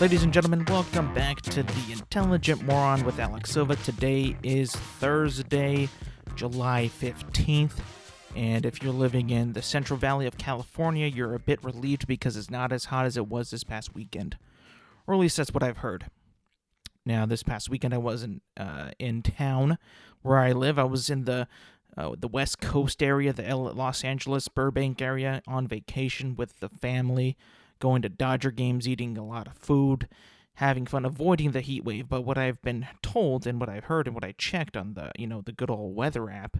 Ladies and gentlemen, welcome back to the Intelligent Moron with Alex Silva. Today is Thursday, July 15th, and if you're living in the Central Valley of California, you're a bit relieved because it's not as hot as it was this past weekend. Or at least that's what I've heard. Now, this past weekend I wasn't in town where I live. I was in the West Coast area, the Los Angeles, Burbank area, on vacation with the family, going to Dodger games, eating a lot of food, having fun, avoiding the heat wave. But what I've been told and what I've heard and what I checked on the good old weather app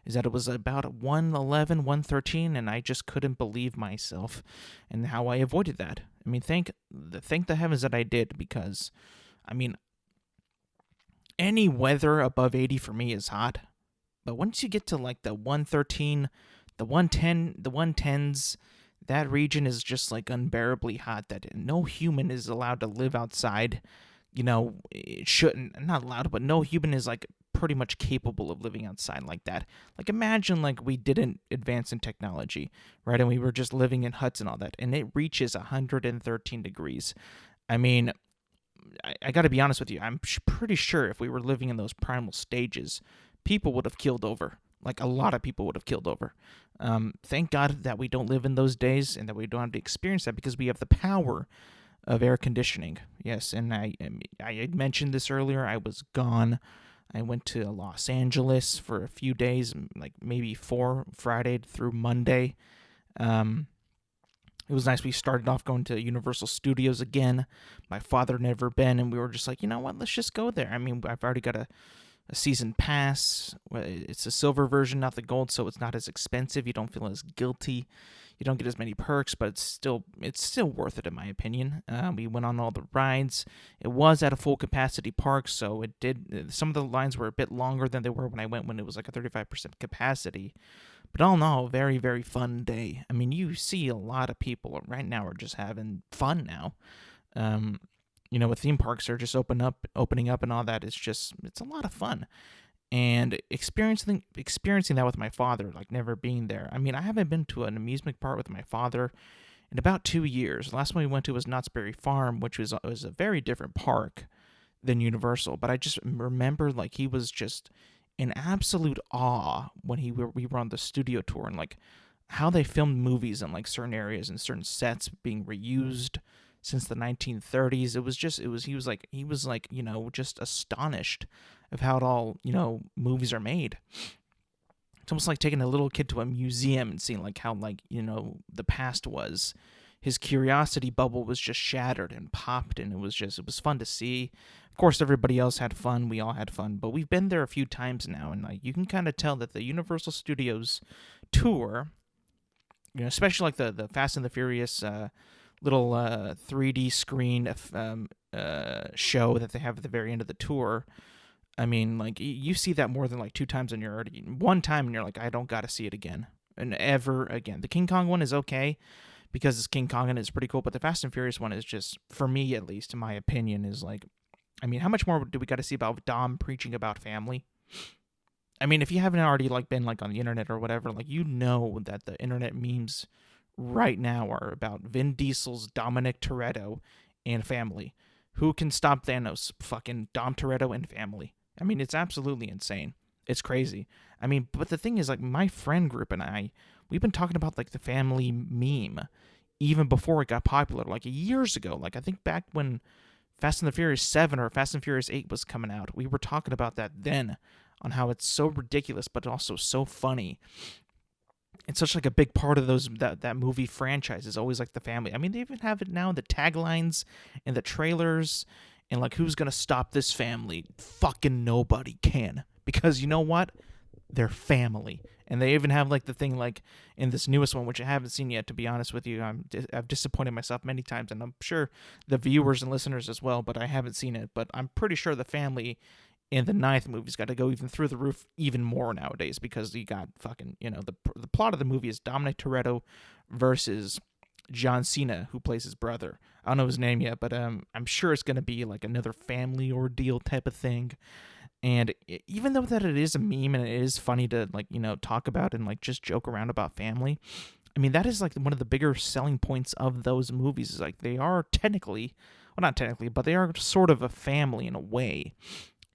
is that it was about 111, 113, and I just couldn't believe myself and how I avoided that. I mean, thank the heavens that I did, because, I mean, any weather above 80 for me is hot. But once you get to like the 113, the 110, the 110s, that region is just like unbearably hot that no human is allowed to live outside. It shouldn't, not allowed, but no human is like pretty much capable of living outside like that. Like, imagine like we didn't advance in technology, right? And we were just living in huts and all that, and it reaches 113 degrees. I mean, I got to be honest with you. I'm pretty sure if we were living in those primal stages, people would have killed over. Like, a lot of people would have killed over. Thank God that we don't live in those days and that we don't have to experience that, because we have the power of air conditioning. Yes, and I had mentioned this earlier. I was gone. I went to Los Angeles for a few days, like maybe Friday through Monday. It was nice. We started off going to Universal Studios again. My father had never been, and we were just like, you know what, let's just go there. I mean, I've already got a season pass. It's a silver version, not the gold, so it's not as expensive. You don't feel as guilty. You don't get as many perks, but it's still worth it in my opinion. We went on all the rides. It was at a full capacity park, so some of the lines were a bit longer than they were when I went, when it was like a 35% capacity. But all in all, very, very fun day. I mean, you see a lot of people right now are just having fun now. With theme parks, they're just opening up and all that. It's a lot of fun. And experiencing that with my father, like never being there. I mean, I haven't been to an amusement park with my father in about 2 years. The last one we went to was Knott's Berry Farm, which was a very different park than Universal. But I just remember like he was just in absolute awe when we were on the studio tour, and like how they filmed movies in like certain areas and certain sets being reused since the 1930s. He was like just astonished of how it all, movies are made. It's almost like taking a little kid to a museum and seeing like how the past was. His curiosity bubble was just shattered and popped, and it was fun to see. Of course, everybody else had fun. We all had fun, but we've been there a few times now, and like you can kind of tell that the Universal Studios tour, especially like the Fast and the Furious little 3D screen show that they have at the very end of the tour. I mean, like, you see that more than like 2 times, and you're already one time and you're like, I don't gotta see it again and ever again. The King Kong one is okay because it's King Kong and it's pretty cool, but the Fast and Furious one is just, for me at least, in my opinion, is like, I mean, how much more do we got to see about Dom preaching about family? I mean, if you haven't already like been like on the internet or whatever, like, that the internet memes right now are about Vin Diesel's Dominic Toretto and family. Who can stop Thanos? Fucking Dom Toretto and family. I mean, it's absolutely insane. It's crazy. I mean, but the thing is, like, my friend group and we've been talking about like the family meme even before it got popular, like years ago. Like, I think back when Fast and the Furious 7 or Fast and Furious 8 was coming out, we were talking about that then, on how it's so ridiculous but also so funny. It's such like a big part of that movie franchise is always like the family. I mean, they even have it now in the taglines and the trailers, and like, who's gonna stop this family? Fucking nobody can, because you know what? They're family. And they even have like the thing like in this newest one, which I haven't seen yet, to be honest with you. I've disappointed myself many times, and I'm sure the viewers and listeners as well, but I haven't seen it. But I'm pretty sure the family in the 9th movie's got to go even through the roof even more nowadays, because you got fucking, the plot of the movie is Dominic Toretto versus John Cena, who plays his brother. I don't know his name yet, but I'm sure it's going to be like another family ordeal type of thing. And even though that it is a meme and it is funny to like, talk about and like just joke around about family, I mean, that is like one of the bigger selling points of those movies, is like they are technically well, not technically, but they are sort of a family in a way.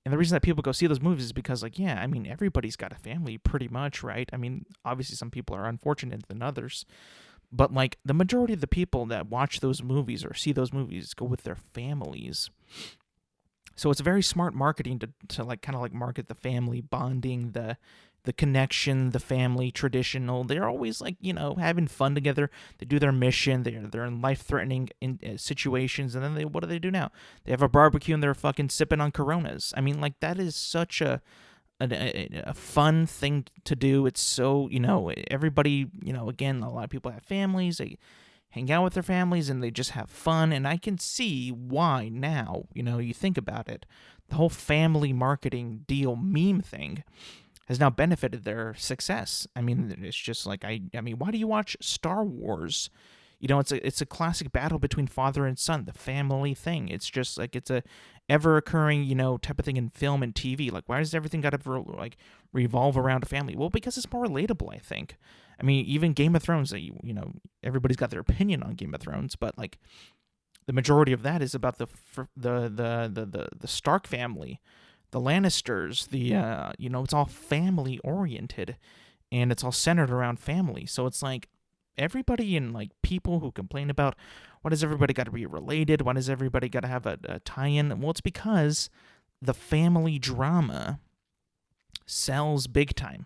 And the reason that people go see those movies is because, like, yeah, I mean, everybody's got a family pretty much, right? I mean, obviously some people are unfortunate than others, but, like, the majority of the people that watch those movies or see those movies go with their families. So it's very smart marketing to like, kind of like market the family bonding, the connection, the family traditional. They're always, like, having fun together. They do their mission. They're in life-threatening situations, and then what do they do now? They have a barbecue and they're fucking sipping on Coronas. I mean, like, that is such a fun thing to do. It's so, everybody, again, a lot of people have families. They hang out with their families and they just have fun. And I can see why now, you think about it. The whole family marketing deal meme thing has now benefited their success. I mean, it's just like, I mean, why do you watch Star Wars? It's a classic battle between father and son, the family thing. It's just like, it's a ever-occurring, type of thing in film and TV. Like, why does everything got to, like, revolve around a family? Well, because it's more relatable, I think. I mean, even Game of Thrones, everybody's got their opinion on Game of Thrones, but, like, the majority of that is about the Stark family, the Lannisters, it's all family oriented, and it's all centered around family. So it's like, everybody, and, like, people who complain about, why does everybody got to be related? Why does everybody got to have a tie-in? Well, it's because the family drama sells big time,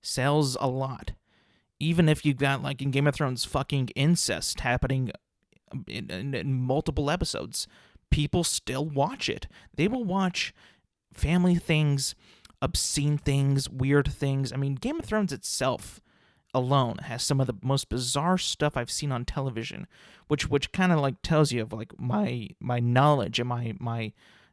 sells a lot. Even if you got, like, in Game of Thrones, fucking incest happening in multiple episodes, people still watch it. They will watch family things, obscene things, weird things. I mean, Game of Thrones itself alone has some of the most bizarre stuff I've seen on television, which kind of, like, tells you of, like, my knowledge and my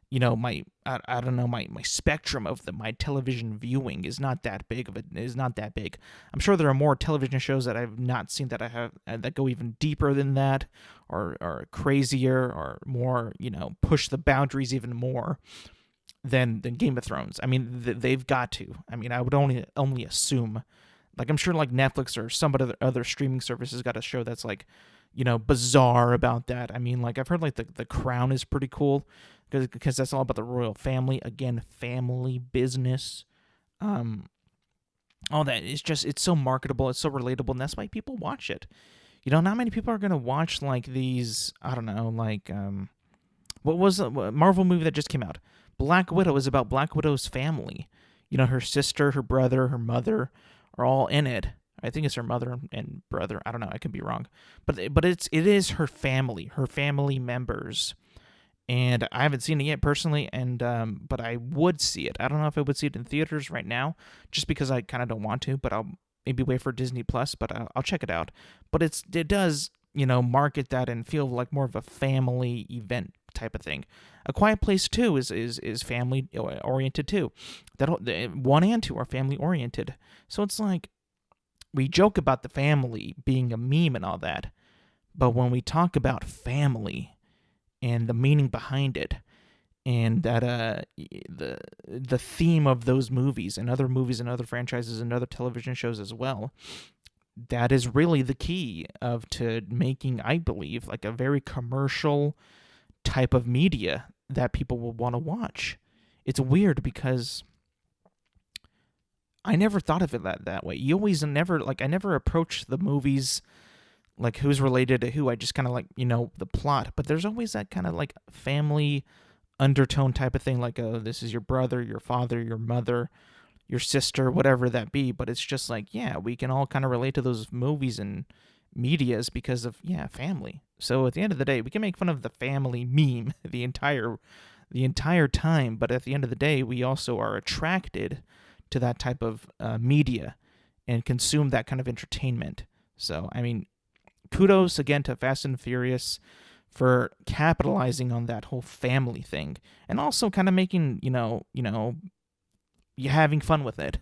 I don't know, my spectrum of my television viewing is not that big. I'm sure there are more television shows that I've not seen that I have that go even deeper than that, or crazier, or more, push the boundaries even more than Game of Thrones. I mean, they've got to. I mean, I would only assume. Like, I'm sure, like, Netflix or some other streaming services got a show that's, like, bizarre about that. I mean, like, I've heard, like, the Crown is pretty cool, because that's all about the royal family. Again, family business. All that. It's so marketable. It's so relatable, and that's why people watch it. Not many people are going to watch, like, these, I don't know, like, what was the Marvel movie that just came out? Black Widow is about Black Widow's family. Her sister, her brother, her mother are all in it. I think it's her mother and brother. I don't know. I could be wrong. But it is her family members. And I haven't seen it yet personally, and but I would see it. I don't know if I would see it in theaters right now, just because I kind of don't want to, but I'll maybe wait for Disney Plus, but I'll check it out. But it does, market that and feel like more of a family event type of thing. A Quiet Place 2 is family oriented too. That 1 and 2 are family oriented. So it's like, we joke about the family being a meme and all that, but when we talk about family and the meaning behind it, and that the theme of those movies and other franchises and other television shows as well, that is really the key to making, I believe, like, a very commercial type of media that people will want to watch. It's weird because I never thought of it that way. You always never, like, I never approached the movies like who's related to who. I just kind of, like, the plot. But there's always that kind of, like, family undertone type of thing, like, oh, this is your brother, your father, your mother, your sister, whatever that be. But it's just like, yeah, we can all kind of relate to those movies and medias because of, family. So at the end of the day, we can make fun of the family meme the entire time, but at the end of the day, we also are attracted to that type of media and consume that kind of entertainment. So, I mean, kudos again to Fast and Furious for capitalizing on that whole family thing, and also kind of making, you having fun with it.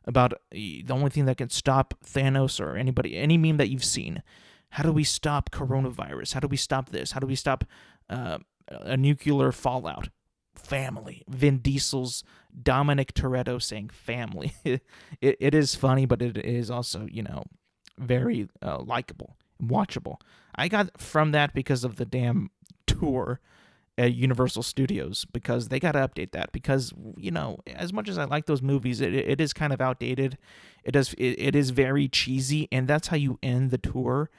About the only thing that can stop Thanos or any meme that you've seen. How do we stop coronavirus? How do we stop this? How do we stop a nuclear fallout? Family. Vin Diesel's Dominic Toretto saying family. It is funny, but it is also, very likable and watchable. I got from that because of the damn tour at Universal Studios, because they got to update that, because, as much as I like those movies, it is kind of outdated. It is very cheesy, and that's how you end the tour.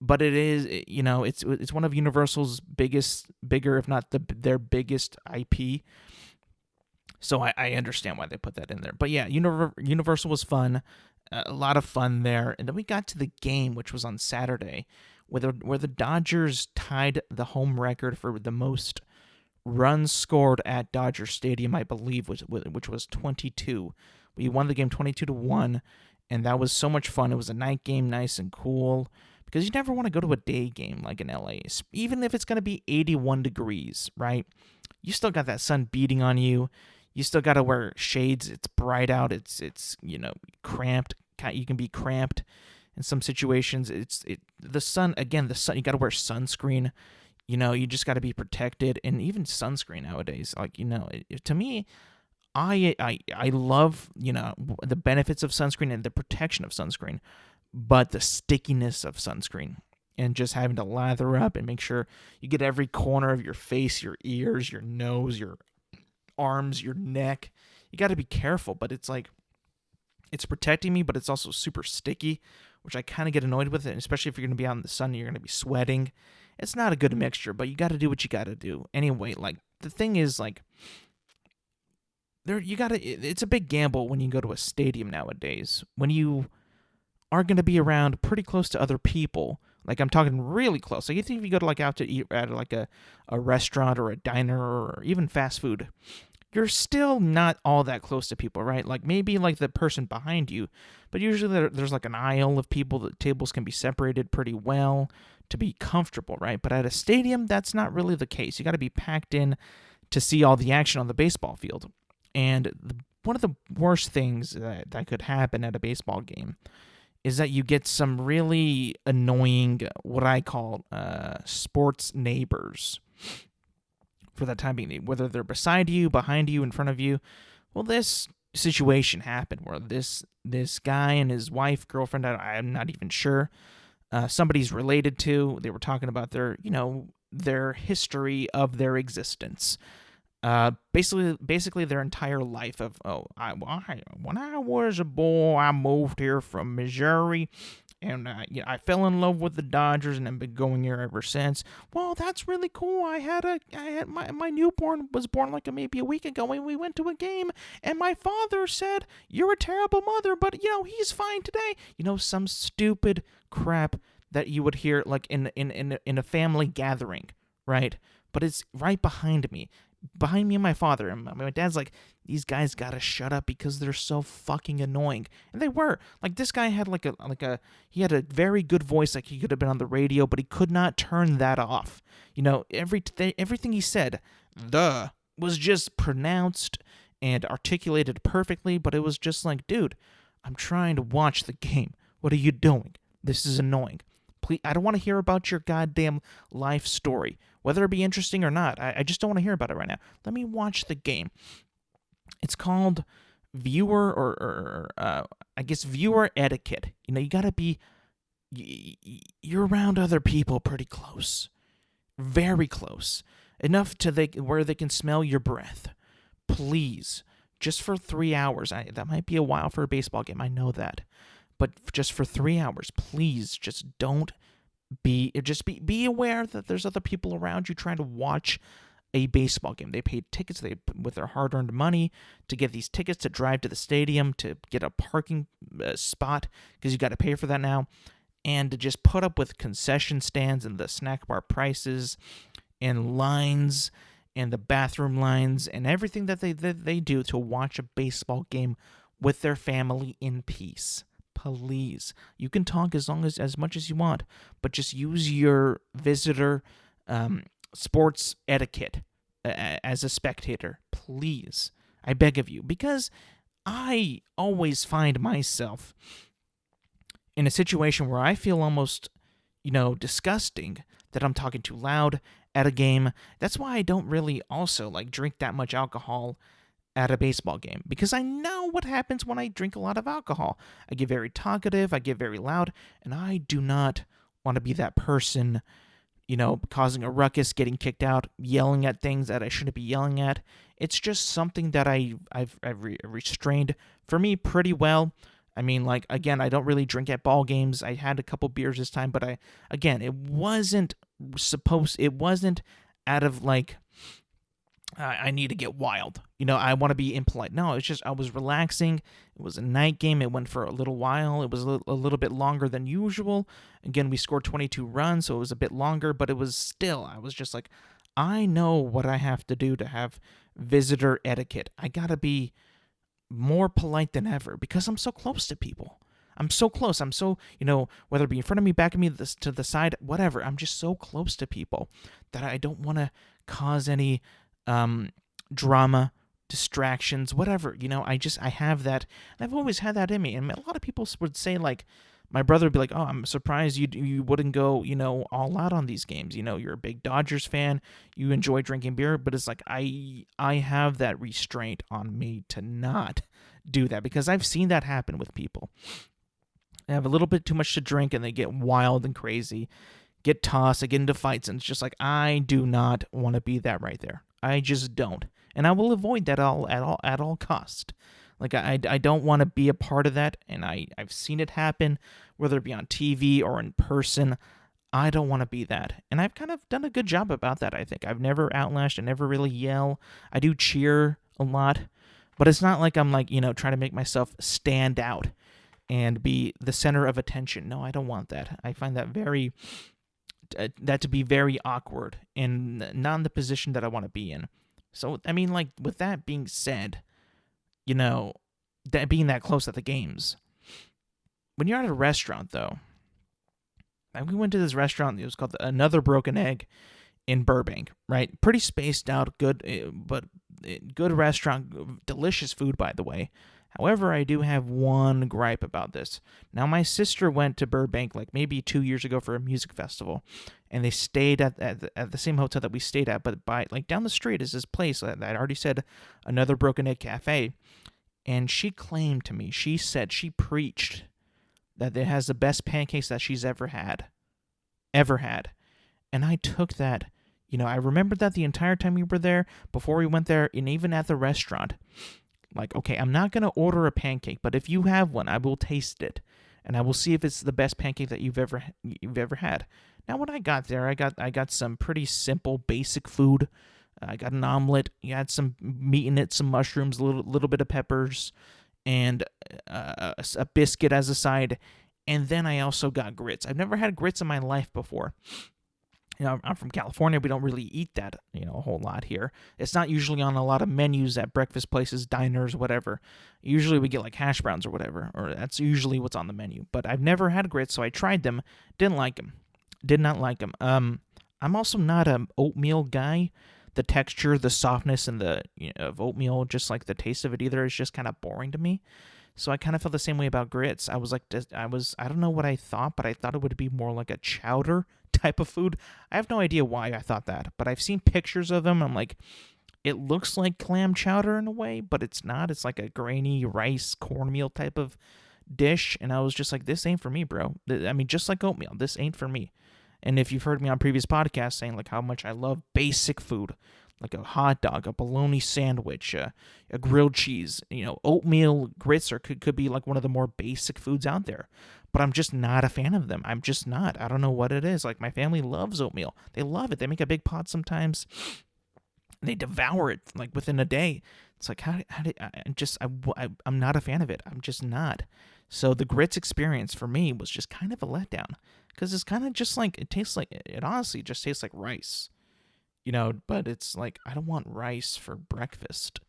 But it is, it's one of Universal's bigger, if not their biggest IP. So I understand why they put that in there. But yeah, Universal was fun, a lot of fun there. And then we got to the game, which was on Saturday, where the Dodgers tied the home record for the most runs scored at Dodger Stadium, I believe, which was 22. We won the game 22-1, and that was so much fun. It was a night game, nice and cool, because you never want to go to a day game like in LA, even if it's going to be 81 degrees, right? You still got that sun beating on you. You still got to wear shades. It's bright out. It's cramped. You can be cramped in some situations. The sun, you got to wear sunscreen. You just got to be protected, and even sunscreen nowadays, to me, I love, the benefits of sunscreen and the protection of sunscreen, but the stickiness of sunscreen and just having to lather up and make sure you get every corner of your face, your ears, your nose, your arms, your neck. You got to be careful, but it's protecting me, but it's also super sticky, which I kind of get annoyed with it, especially if you're going to be out in the sun and you're going to be sweating. It's not a good mixture, but you got to do what you got to do. Anyway, the thing is, it's a big gamble when you go to a stadium nowadays, when you are going to be around pretty close to other people. I'm talking really close. You think if you go to out to eat at a restaurant or a diner or even fast food, you're still not all that close to people, right? Maybe the person behind you, but usually there's an aisle of people. The tables can be separated pretty well to be comfortable, right? But at a stadium, that's not really the case. You got to be packed in to see all the action on the baseball field. And one of the worst things that could happen at a baseball game is that you get some really annoying, what I call sports neighbors for that time being, whether they're beside you, behind you, in front of you. Well, this situation happened where this guy and his wife, girlfriend, I'm not even sure, somebody's related to, they were talking about their history of their existence. Basically their entire life of, when I was a boy, I moved here from Missouri, and I fell in love with the Dodgers, and I've been going here ever since. Well, that's really cool. I had my newborn was born maybe a week ago, and we went to a game, and my father said, "You're a terrible mother, but he's fine today." Some stupid crap that you would hear in a family gathering, right? But it's right behind me and my father, and my dad's like, these guys gotta shut up because they're so fucking annoying. And they were. This guy had he had a very good voice, he could have been on the radio, but he could not turn that off. Everything he said, was just pronounced and articulated perfectly, but it was just dude, I'm trying to watch the game. What are you doing? This is annoying. Please, I don't want to hear about your goddamn life story, whether it be interesting or not. I just don't want to hear about it right now. Let me watch the game. It's called viewer or I guess viewer etiquette. You got to be, you're around other people pretty close, very close, enough where they can smell your breath. Please, just for 3 hours. That might be a while for a baseball game. I know that. But just for 3 hours, please, just be aware that there's other people around you trying to watch a baseball game. They paid tickets with their hard-earned money to get these tickets to drive to the stadium, to get a parking spot, because you got to pay for that now, and to just put up with concession stands and the snack bar prices and lines and the bathroom lines and everything that they do to watch a baseball game with their family in peace. Please, you can talk as much as you want, but just use your visitor sports etiquette as a spectator, please. I beg of you, because I always find myself in a situation where I feel almost, disgusting that I'm talking too loud at a game. That's why I don't really also drink that much alcohol at a baseball game, because I know what happens when I drink a lot of alcohol. I get very talkative, I get very loud, and I do not want to be that person causing a ruckus, getting kicked out, yelling at things that I shouldn't be yelling at. It's just something that I've restrained for me pretty well. I mean, like, again, I don't really drink at ball games. I had a couple beers this time, but it wasn't out of like, I need to get wild. I want to be impolite. No, it's just I was relaxing. It was a night game. It went for a little while. It was a little bit longer than usual. Again, we scored 22 runs, so it was a bit longer, but it was still, I was just like, I know what I have to do to have visitor etiquette. I got to be more polite than ever because I'm so close to people. I'm so close. I'm so, whether it be in front of me, back of me, to the side, whatever. I'm just so close to people that I don't want to cause any drama, distractions, whatever. I have that. And I've always had that in me. And a lot of people would say, like, my brother would be like, "Oh, I'm surprised you wouldn't go, all out on these games. You're a big Dodgers fan. You enjoy drinking beer." But it's like, I have that restraint on me to not do that because I've seen that happen with people. They have a little bit too much to drink and they get wild and crazy, get tossed, they get into fights, and it's just like, I do not want to be that right there. I just don't. And I will avoid that at all cost. Like, I don't want to be a part of that, and I've seen it happen, whether it be on TV or in person. I don't want to be that. And I've kind of done a good job about that, I think. I've never outlashed, I never really yell. I do cheer a lot, but it's not like I'm, like, trying to make myself stand out and be the center of attention. No, I don't want that. I find that that to be very awkward and not in the position that I want to be in. So, I mean, like, with that being said, that being that close at the games, when you're at a restaurant, though, we went to this restaurant, it was called Another Broken Egg in Burbank, right? Pretty spaced out, good, but good restaurant, delicious food, by the way. However, I do have one gripe about this. Now, my sister went to Burbank like maybe 2 years ago for a music festival, and they stayed at the same hotel that we stayed at, but down the street is this place that I already said, Another Broken Egg Cafe, and she claimed to me, she said, she preached that it has the best pancakes that she's ever had. And I took that, I remembered that the entire time we were there, before we went there, and even at the restaurant. Like, okay, I'm not going to order a pancake, but if you have one, I will taste it, and I will see if it's the best pancake that you've ever had. Now, when I got there, I got some pretty simple, basic food. I got an omelet. You had some meat in it, some mushrooms, a little bit of peppers, and a biscuit as a side. And then I also got grits. I've never had grits in my life before. I'm from California. We don't really eat that, a whole lot here. It's not usually on a lot of menus at breakfast places, diners, whatever. Usually we get like hash browns or whatever, or that's usually what's on the menu. But I've never had grits, so I tried them. Didn't like them. Did not like them. I'm also not an oatmeal guy. The texture, the softness, and of oatmeal, just like the taste of it either, is just kind of boring to me. So I kind of felt the same way about grits. I don't know what I thought, but I thought it would be more like a chowder type of food. I have no idea why I thought that, but I've seen pictures of them. I'm like, it looks like clam chowder in a way, but it's not. It's like a grainy rice cornmeal type of dish, and I was just like, this ain't for me, bro. I mean, just like oatmeal, this ain't for me. And if you've heard me on previous podcasts saying like how much I love basic food, like a hot dog, a bologna sandwich, a grilled cheese, oatmeal grits could be like one of the more basic foods out there. But I'm just not a fan of them. I'm just not. I don't know what it is. Like, my family loves oatmeal. They love it. They make a big pot sometimes. They devour it like within a day. It's like, I'm not a fan of it. I'm just not. So the grits experience for me was just kind of a letdown, because it's kind of just like, it honestly just tastes like rice, but it's like, I don't want rice for breakfast.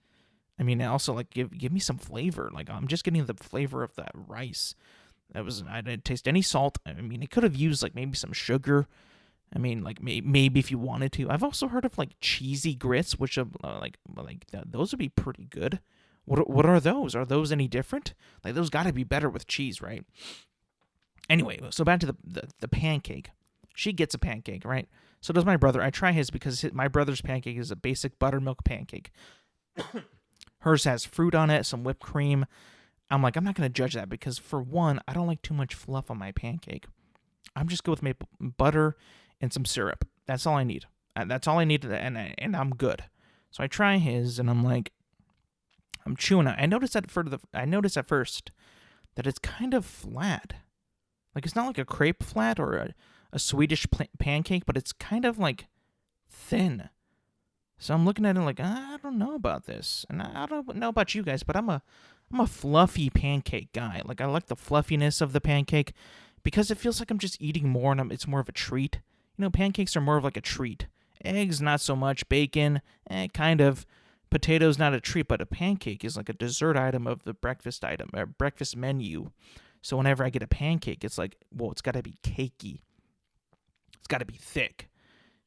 I mean, also, like, give me some flavor. Like, I'm just getting the flavor of that rice. I didn't taste any salt. I mean, it could have used like maybe some sugar. I mean, like, maybe if you wanted to. I've also heard of like cheesy grits, which are those would be pretty good. What are those? Are those any different? Like, those got to be better with cheese, right? Anyway, so back to the pancake. She gets a pancake, right? So does my brother. I try his because my brother's pancake is a basic buttermilk pancake. Hers has fruit on it, some whipped cream. I'm like, I'm not going to judge that because, for one, I don't like too much fluff on my pancake. I'm just go with maple butter and some syrup. That's all I need. That's all I need, and I'm good. So I try his, and I'm like, I'm chewing it. I noticed at first that it's kind of flat. Like, it's not like a crepe flat or a Swedish pancake, but it's kind of like thin. So I'm looking at it like, I don't know about this, and I don't know about you guys, but I'm a fluffy pancake guy. Like, I like the fluffiness of the pancake because it feels like I'm just eating more, and it's more of a treat. Pancakes are more of like a treat. Eggs, not so much. Bacon, kind of. Potatoes, not a treat, but a pancake is like a dessert item of the breakfast menu. So whenever I get a pancake, it's like, well, it's got to be cakey. It's got to be thick.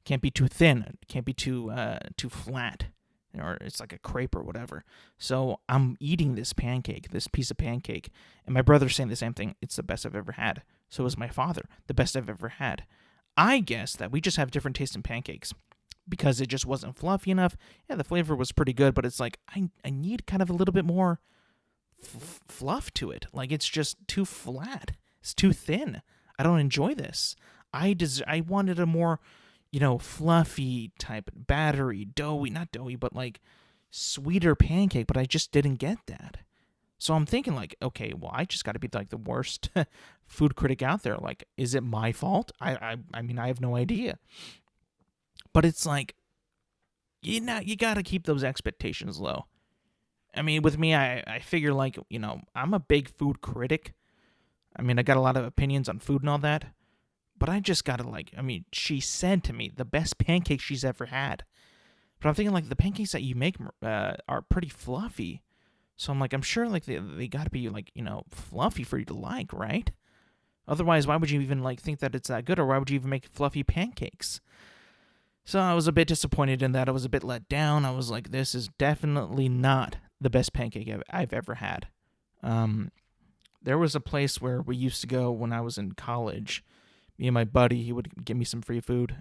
Can't be too thin. It can't be too flat, or it's like a crepe or whatever. So I'm eating this piece of pancake, and my brother's saying the same thing. It's the best I've ever had. So is my father, the best I've ever had. I guess that we just have different tastes in pancakes because it just wasn't fluffy enough. Yeah, the flavor was pretty good, but it's like I need kind of a little bit more fluff to it. Like, it's just too flat. It's too thin. I don't enjoy this. I wanted a more, fluffy type, not doughy, but like sweeter pancake, but I just didn't get that. So I'm thinking like, okay, well, I just got to be like the worst food critic out there. Like, is it my fault? I mean, I have no idea. But it's like, you got to keep those expectations low. I mean, with me, I figure like, I'm a big food critic. I mean, I got a lot of opinions on food and all that. But I just got to she said to me the best pancakes she's ever had. But I'm thinking like the pancakes that you make are pretty fluffy. So I'm like, I'm sure like they got to be like, fluffy for you to like, right? Otherwise, why would you even like think that it's that good, or why would you even make fluffy pancakes? So I was a bit disappointed in that. I was a bit let down. I was like, this is definitely not the best pancake I've ever had. There was a place where we used to go when I was in college. Me and my buddy, he would give me some free food.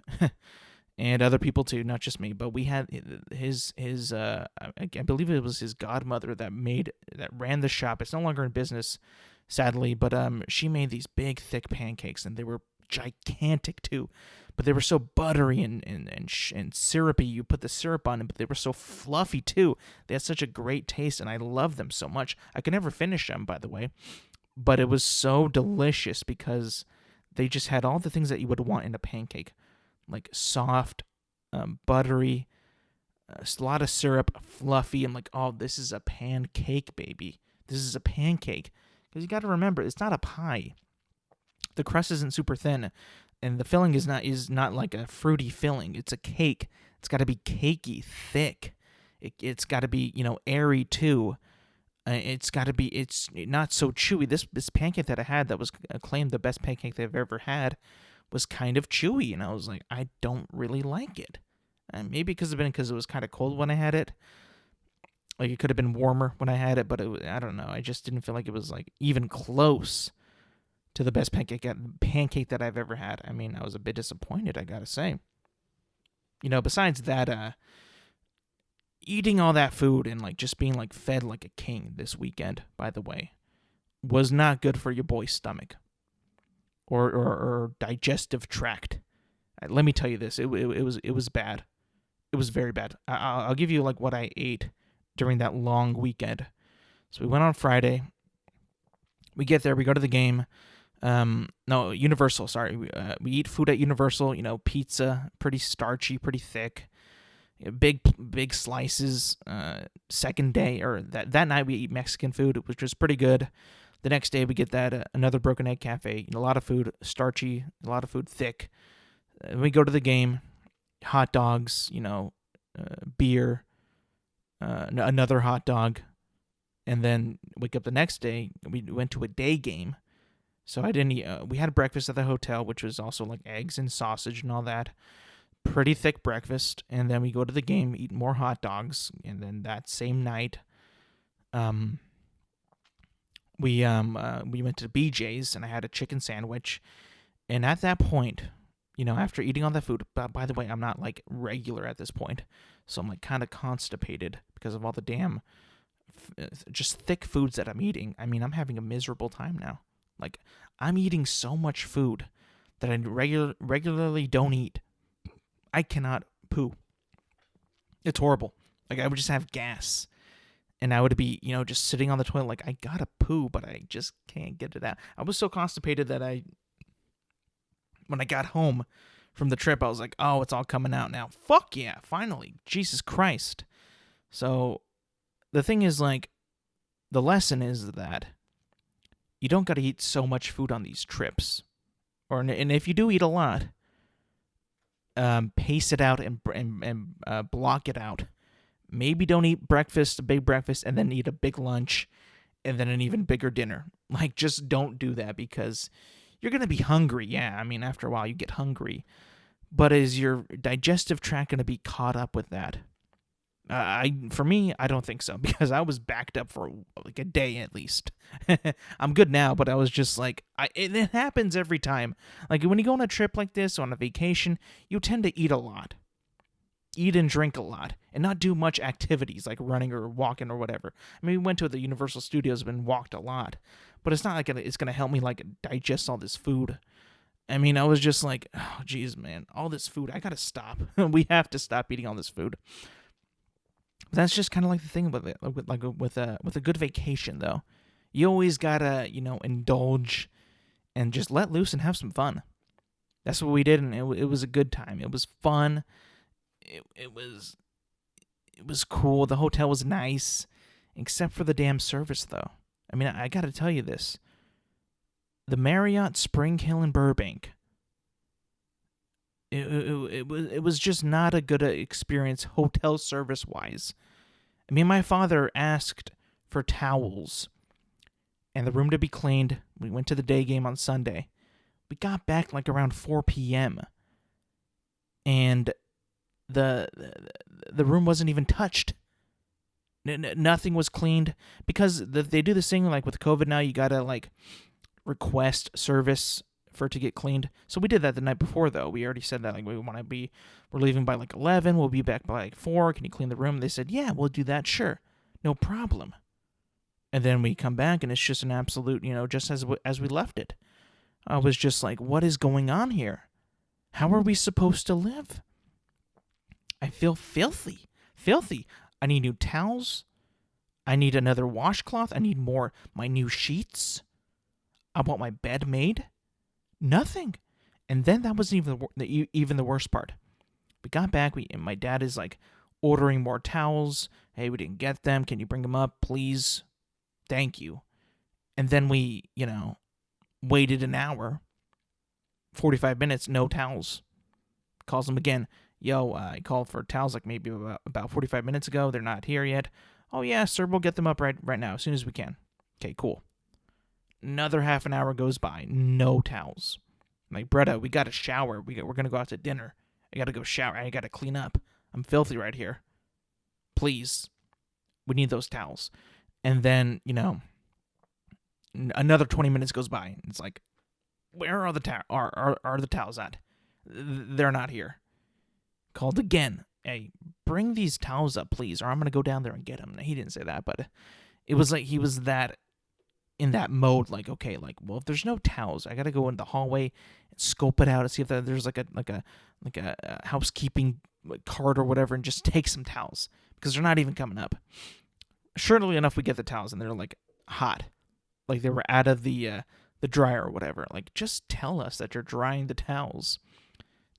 And other people too, not just me. But we had his I believe it was his godmother that ran the shop. It's no longer in business, sadly. But she made these big, thick pancakes, and they were gigantic too. But they were so buttery and syrupy. You put the syrup on them, but they were so fluffy too. They had such a great taste, and I loved them so much. I could never finish them, by the way. But it was so delicious because they just had all the things that you would want in a pancake. Like soft, buttery, a lot of syrup, fluffy. I'm like, oh, this is a pancake, baby. This is a pancake. Because you got to remember, it's not a pie. The crust isn't super thin, and the filling is not like a fruity filling. It's a cake. It's got to be cakey, thick. It's got to be airy too. It's not so chewy. This pancake that I had that was acclaimed the best pancake they've ever had was kind of chewy, and I was like, I don't really like it. And maybe because it was kind of cold when I had it. Like, it could have been warmer when I had it, but I don't know. I just didn't feel like it was like even close to the best pancake that I've ever had. I mean, I was a bit disappointed, I gotta say. Besides that, eating all that food and like just being like fed like a king this weekend, by the way, was not good for your boy's stomach or digestive tract. Let me tell you this, it was bad. It was very bad. I'll give you like what I ate during that long weekend. So we went on Friday. We get there, we go to the game. No, Universal, sorry. We eat food at Universal, pizza, pretty starchy, pretty thick. Big slices. Second day, or that night, we eat Mexican food, which was pretty good. The next day, we get that another Broken Egg Cafe. A lot of food, starchy, a lot of food, thick. We go to the game, hot dogs, beer, another hot dog, and then wake up the next day. We went to a day game, so I didn't eat. We had breakfast at the hotel, which was also like eggs and sausage and all that. Pretty thick breakfast, and then we go to the game, eat more hot dogs, and then that same night, we went to BJ's, and I had a chicken sandwich, and at that point, after eating all that food, by the way, I'm not like regular at this point, so I'm like kind of constipated because of all the damn just thick foods that I'm eating. I mean, I'm having a miserable time now. Like, I'm eating so much food that I regularly don't eat. I cannot poo. It's horrible. Like, I would just have gas. And I would be, just sitting on the toilet like, I gotta poo, but I just can't get it out. I was so constipated that when I got home from the trip, I was like, oh, it's all coming out now. Fuck yeah, finally. Jesus Christ. So the thing is, like, the lesson is that you don't gotta eat so much food on these trips. And if you do eat a lot, pace it out and block it out. Maybe don't eat breakfast, a big breakfast, and then eat a big lunch, and then an even bigger dinner. Like, just don't do that, because you're going to be hungry. Yeah, I mean, after a while, you get hungry. But is your digestive tract going to be caught up with that? For me, I don't think so, because I was backed up for like a day at least. I'm good now, but I was just like, it happens every time. Like, when you go on a trip like this, on a vacation, you tend to eat a lot. Eat and drink a lot, and not do much activities like running or walking or whatever. I mean, we went to the Universal Studios and walked a lot, but it's not like it's going to help me like digest all this food. I mean, I was just like, oh, geez, man, all this food, I got to stop. We have to stop eating all this food. But that's just kind of like the thing with it, with a good vacation, though. You always got to, indulge and just let loose and have some fun. That's what we did, and it was a good time. It was fun. It was cool. The hotel was nice, except for the damn service, though. I mean, I got to tell you this. The Marriott Spring Hill in Burbank, it was just not a good experience hotel service-wise. I mean, my father asked for towels and the room to be cleaned. We went to the day game on Sunday. We got back like around 4 p.m. and the room wasn't even touched. Nothing was cleaned, because they do this thing like with COVID now. You gotta like request service for it to get cleaned. So we did that the night before, though. We already said that, like, we're leaving by like 11. We'll be back by like 4. Can you clean the room? They said, yeah, we'll do that. Sure, no problem. And then we come back and it's just an absolute, just as we left it. I was just like, what is going on here? How are we supposed to live? I feel filthy. I need new towels. I need another washcloth. I need my new sheets. I want my bed made. Nothing. And then that wasn't even the worst part. We got back, and my dad is like ordering more towels. Hey, we didn't get them. Can you bring them up, please? Thank you. And then we, waited an hour, 45 minutes, no towels. Calls them again. Yo, I called for towels like maybe about 45 minutes ago. They're not here yet. Oh, yeah, sir, we'll get them up right now as soon as we can. Okay, cool. Another half an hour goes by. No towels. I'm like, Bretta, we got to shower. We're going to go out to dinner. I got to go shower. I got to clean up. I'm filthy right here. Please. We need those towels. And then, another 20 minutes goes by. It's like, where are the towels at? They're not here. Called again. Hey, bring these towels up, please, or I'm going to go down there and get them. He didn't say that, but it was like he was in that mode, like, okay, like, well, if there's no towels, I got to go in the hallway and scope it out and see if there's like a housekeeping cart or whatever, and just take some towels, because they're not even coming up. Surely enough, we get the towels, and they're like hot, like they were out of the dryer or whatever. Like, just tell us that you're drying the towels.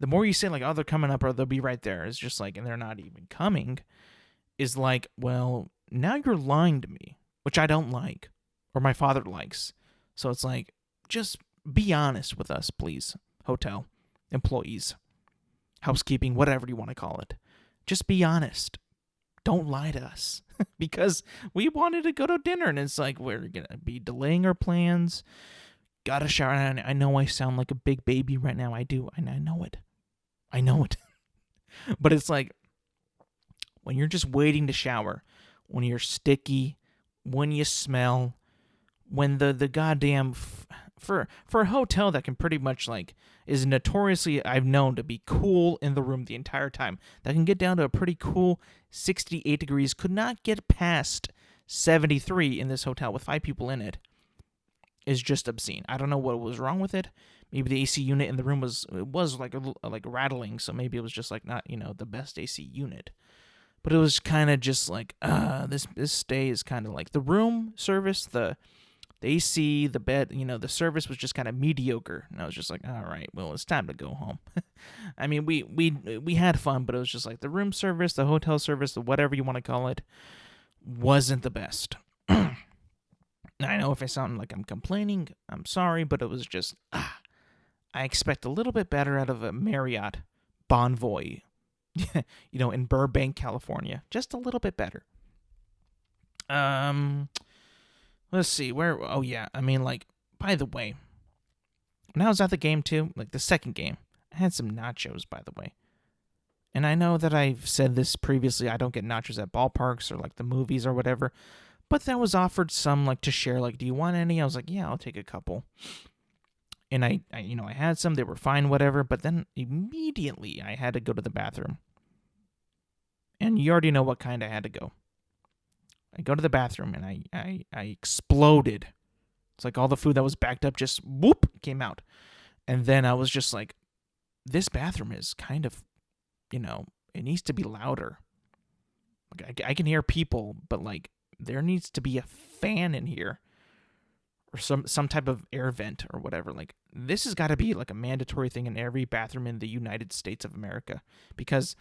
The more you say, like, oh, they're coming up or they'll be right there, it's just like, and they're not even coming, is like, well, now you're lying to me, which I don't like, or my father likes. So it's like, just be honest with us, please, hotel employees, housekeeping, whatever you want to call it. Just be honest. Don't lie to us, because we wanted to go to dinner, and it's like, we're going to be delaying our plans. Got to shower. I know I sound like a big baby right now. I do. I know it. But it's like, when you're just waiting to shower, when you're sticky, when you smell, when the goddamn for a hotel that can pretty much, like, is notoriously, I've known, to be cool in the room the entire time, that can get down to a pretty cool 68 degrees, could not get past 73 in this hotel with 5 people in it. is just obscene. I don't know what was wrong with it. Maybe the AC unit in the room was like rattling, so maybe it was just like not the best AC unit. But it was kind of just like this stay is kind of like the room service, the AC, the bed, the service was just kind of mediocre. And I was just like, all right, well, it's time to go home. I mean, we had fun, but it was just like the room service, the hotel service, the whatever you want to call it, wasn't the best. I know if I sound like I'm complaining, I'm sorry, but it was just, I expect a little bit better out of a Marriott Bonvoy, in Burbank, California. Just a little bit better. Let's see, oh yeah, I mean, like, by the way, when I was at the game too, like the second game, I had some nachos, by the way. And I know that I've said this previously, I don't get nachos at ballparks or like the movies or whatever, but that was offered some like to share, like, do you want any? I was like, yeah, I'll take a couple. And I had some, they were fine, whatever, but then immediately I had to go to the bathroom. And you already know what kind I had to go. I go to the bathroom and I exploded. It's like all the food that was backed up just whoop came out. And then I was just like, this bathroom is kind of, it needs to be louder. Like I can hear people, but like there needs to be a fan in here or some type of air vent or whatever. Like this has got to be like a mandatory thing in every bathroom in the United States of America, because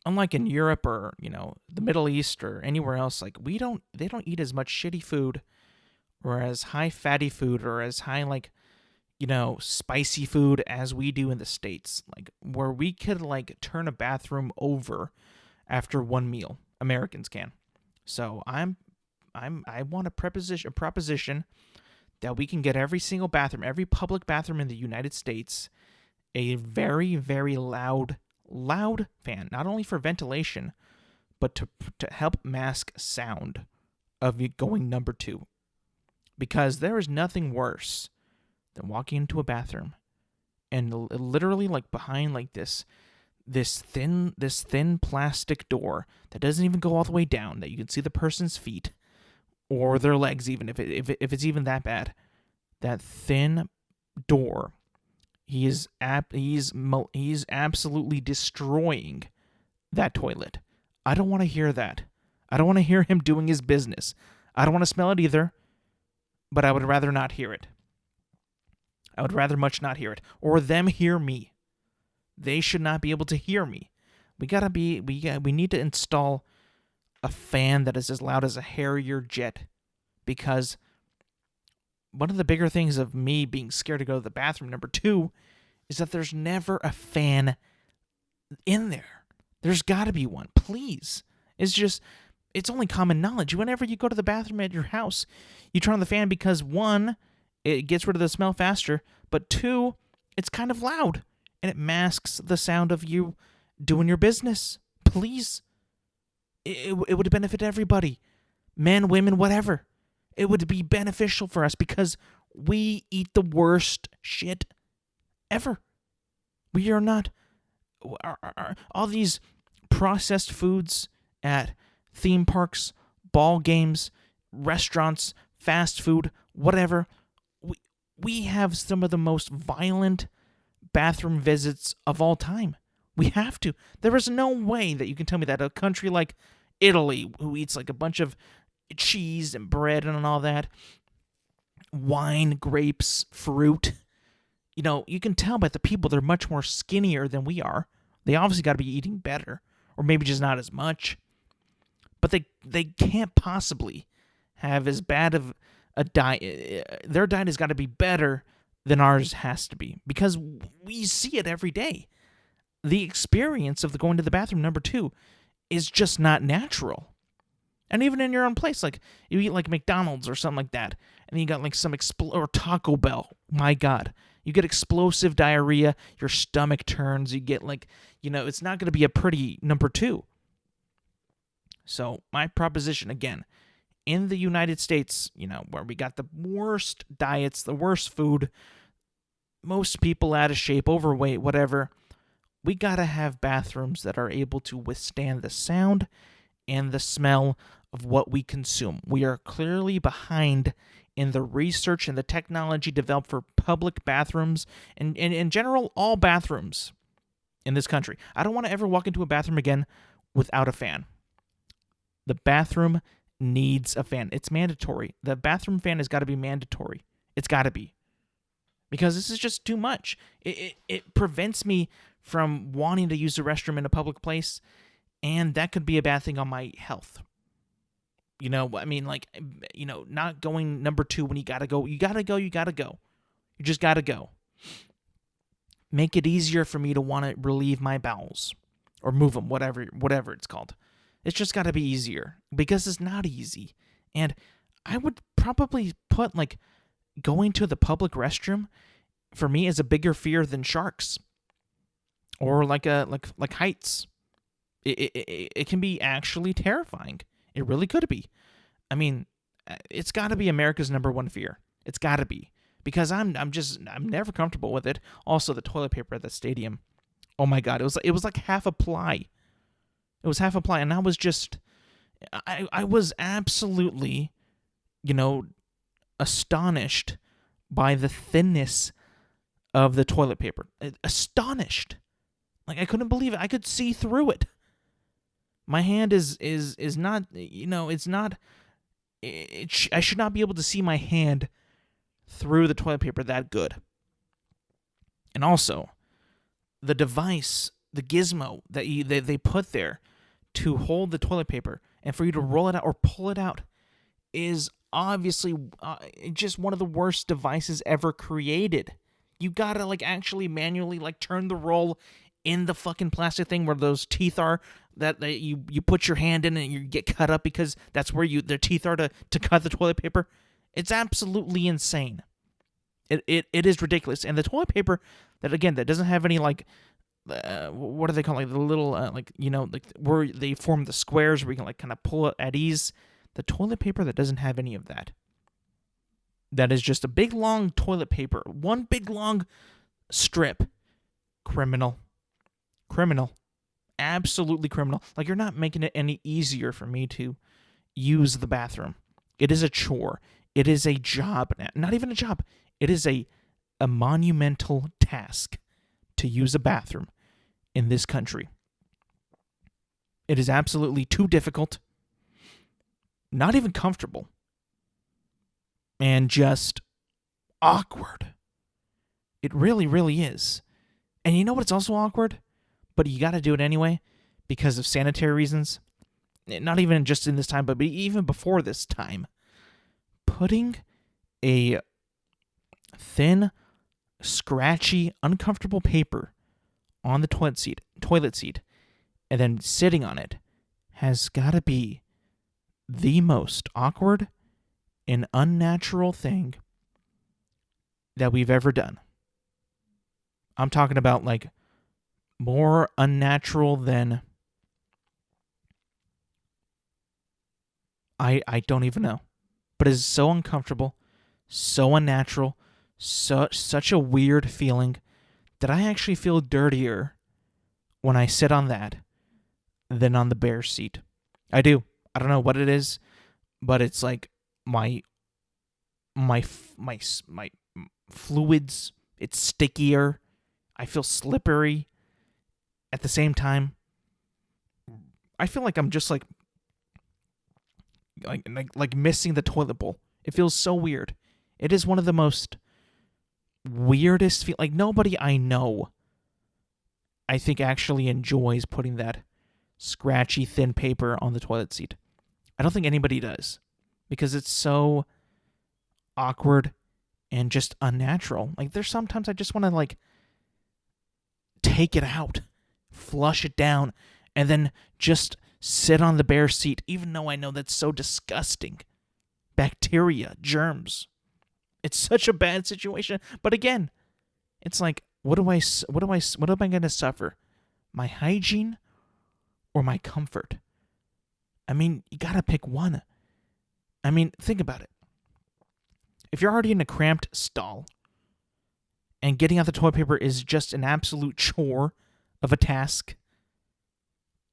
unlike in Europe or, the Middle East or anywhere else, like they don't eat as much shitty food or as high fatty food or as high like, spicy food as we do in the States. Like where we could like turn a bathroom over after one meal. Americans can. So I want a proposition that we can get every single bathroom, every public bathroom in the United States, a very, very loud fan, not only for ventilation, but to help mask sound of it going number 2. Because there is nothing worse than walking into a bathroom and literally like behind like this thin plastic door that doesn't even go all the way down, that you can see the person's feet or their legs, even if it's even that bad. That thin door, he's absolutely destroying that toilet. I don't want to hear that. I don't want to hear him doing his business. I don't want to smell it either, but I would rather not hear it. I would rather much not hear it, or them hear me. They should not be able to hear me. We need to install a fan that is as loud as a Harrier jet, because one of the bigger things of me being scared to go to the bathroom, number 2, is that there's never a fan in there. There's got to be one, please. It's only common knowledge. Whenever you go to the bathroom at your house, you turn on the fan because 1, it gets rid of the smell faster, but 2, it's kind of loud, and it masks the sound of you doing your business. Please. It would benefit everybody. Men, women, whatever. It would be beneficial for us because we eat the worst shit ever. We are not... all these processed foods at theme parks, ball games, restaurants, fast food, whatever. We have some of the most violent bathroom visits of all time. We have to. There is no way that you can tell me that a country like Italy, who eats like a bunch of cheese and bread and all that, wine, grapes, fruit, you can tell by the people they're much more skinnier than we are. They obviously got to be eating better, or maybe just not as much. But they can't possibly have as bad of a diet. Their diet has got to be better than ours has to be, because we see it every day. The experience of going to the bathroom, number 2, is just not natural. And even in your own place, like you eat like McDonald's or something like that, and you got like some or Taco Bell. My God, you get explosive diarrhea. Your stomach turns. You get like, it's not going to be a pretty number 2. So my proposition again, in the United States, where we got the worst diets, the worst food, most people out of shape, overweight, whatever, we got to have bathrooms that are able to withstand the sound and the smell of what we consume. We are clearly behind in the research and the technology developed for public bathrooms and in general, all bathrooms in this country. I don't want to ever walk into a bathroom again without a fan. The bathroom needs a fan. It's mandatory. The bathroom fan has got to be mandatory. It's got to be. Because this is just too much. It prevents me from wanting to use the restroom in a public place, and that could be a bad thing on my health. Not going number 2 when you gotta go. You gotta go. You just gotta go. Make it easier for me to want to relieve my bowels or move them, whatever it's called. It's just gotta be easier because it's not easy. And I would probably put going to the public restroom for me is a bigger fear than sharks or like heights. It can be actually terrifying. It really could be. I mean, it's got to be America's number one fear. It's got to be because I'm never comfortable with it. Also, the toilet paper at the stadium. Oh my God, it was like half a ply. It was half a ply, and I was just, I was absolutely, astonished by the thinness of the toilet paper. Astonished. I couldn't believe it. I could see through it. My hand is not, it's not, I should not be able to see my hand through the toilet paper that good. And also, the device, the gizmo that they put there to hold the toilet paper and for you to roll it out or pull it out is obviously just one of the worst devices ever created. You gotta actually manually turn the roll in the fucking plastic thing where those teeth are that you put your hand in and you get cut up because that's where their teeth are to cut the toilet paper. It's absolutely insane. It is ridiculous. And the toilet paper that doesn't have any what do they call the little where they form the squares where you can kind of pull it at ease. The toilet paper that doesn't have any of that. That is just a big long toilet paper, one big long strip. Criminal. Absolutely criminal. You're not making it any easier for me to use the bathroom. It is a chore. It is a job. Not even a job. It is a monumental task to use a bathroom in this country. It is absolutely too difficult. Not even comfortable. And just awkward. It really, really is. And you know what's also awkward? But you got to do it anyway because of sanitary reasons. Not even just in this time, but even before this time. Putting a thin, scratchy, uncomfortable paper on the toilet seat, and then sitting on it has got to be the most awkward and unnatural thing that we've ever done. I'm talking about more unnatural than I don't even know. But it's so uncomfortable, so unnatural, such a weird feeling that I actually feel dirtier when I sit on that than on the bear seat. I do. I don't know what it is, but it's my fluids, it's stickier. I feel slippery. At the same time, I feel like I'm just like missing the toilet bowl. It feels so weird. It is one of the most weirdest nobody I know, I think, actually enjoys putting that scratchy thin paper on the toilet seat. I don't think anybody does because it's so awkward and just unnatural. There's sometimes I just want to take it out, flush it down, and then just sit on the bare seat, even though I know that's so disgusting. Bacteria, germs. It's such a bad situation. But again, it's what am I going to suffer? My hygiene or my comfort? I mean, you got to pick one. I mean, think about it. If you're already in a cramped stall and getting out the toilet paper is just an absolute chore of a task,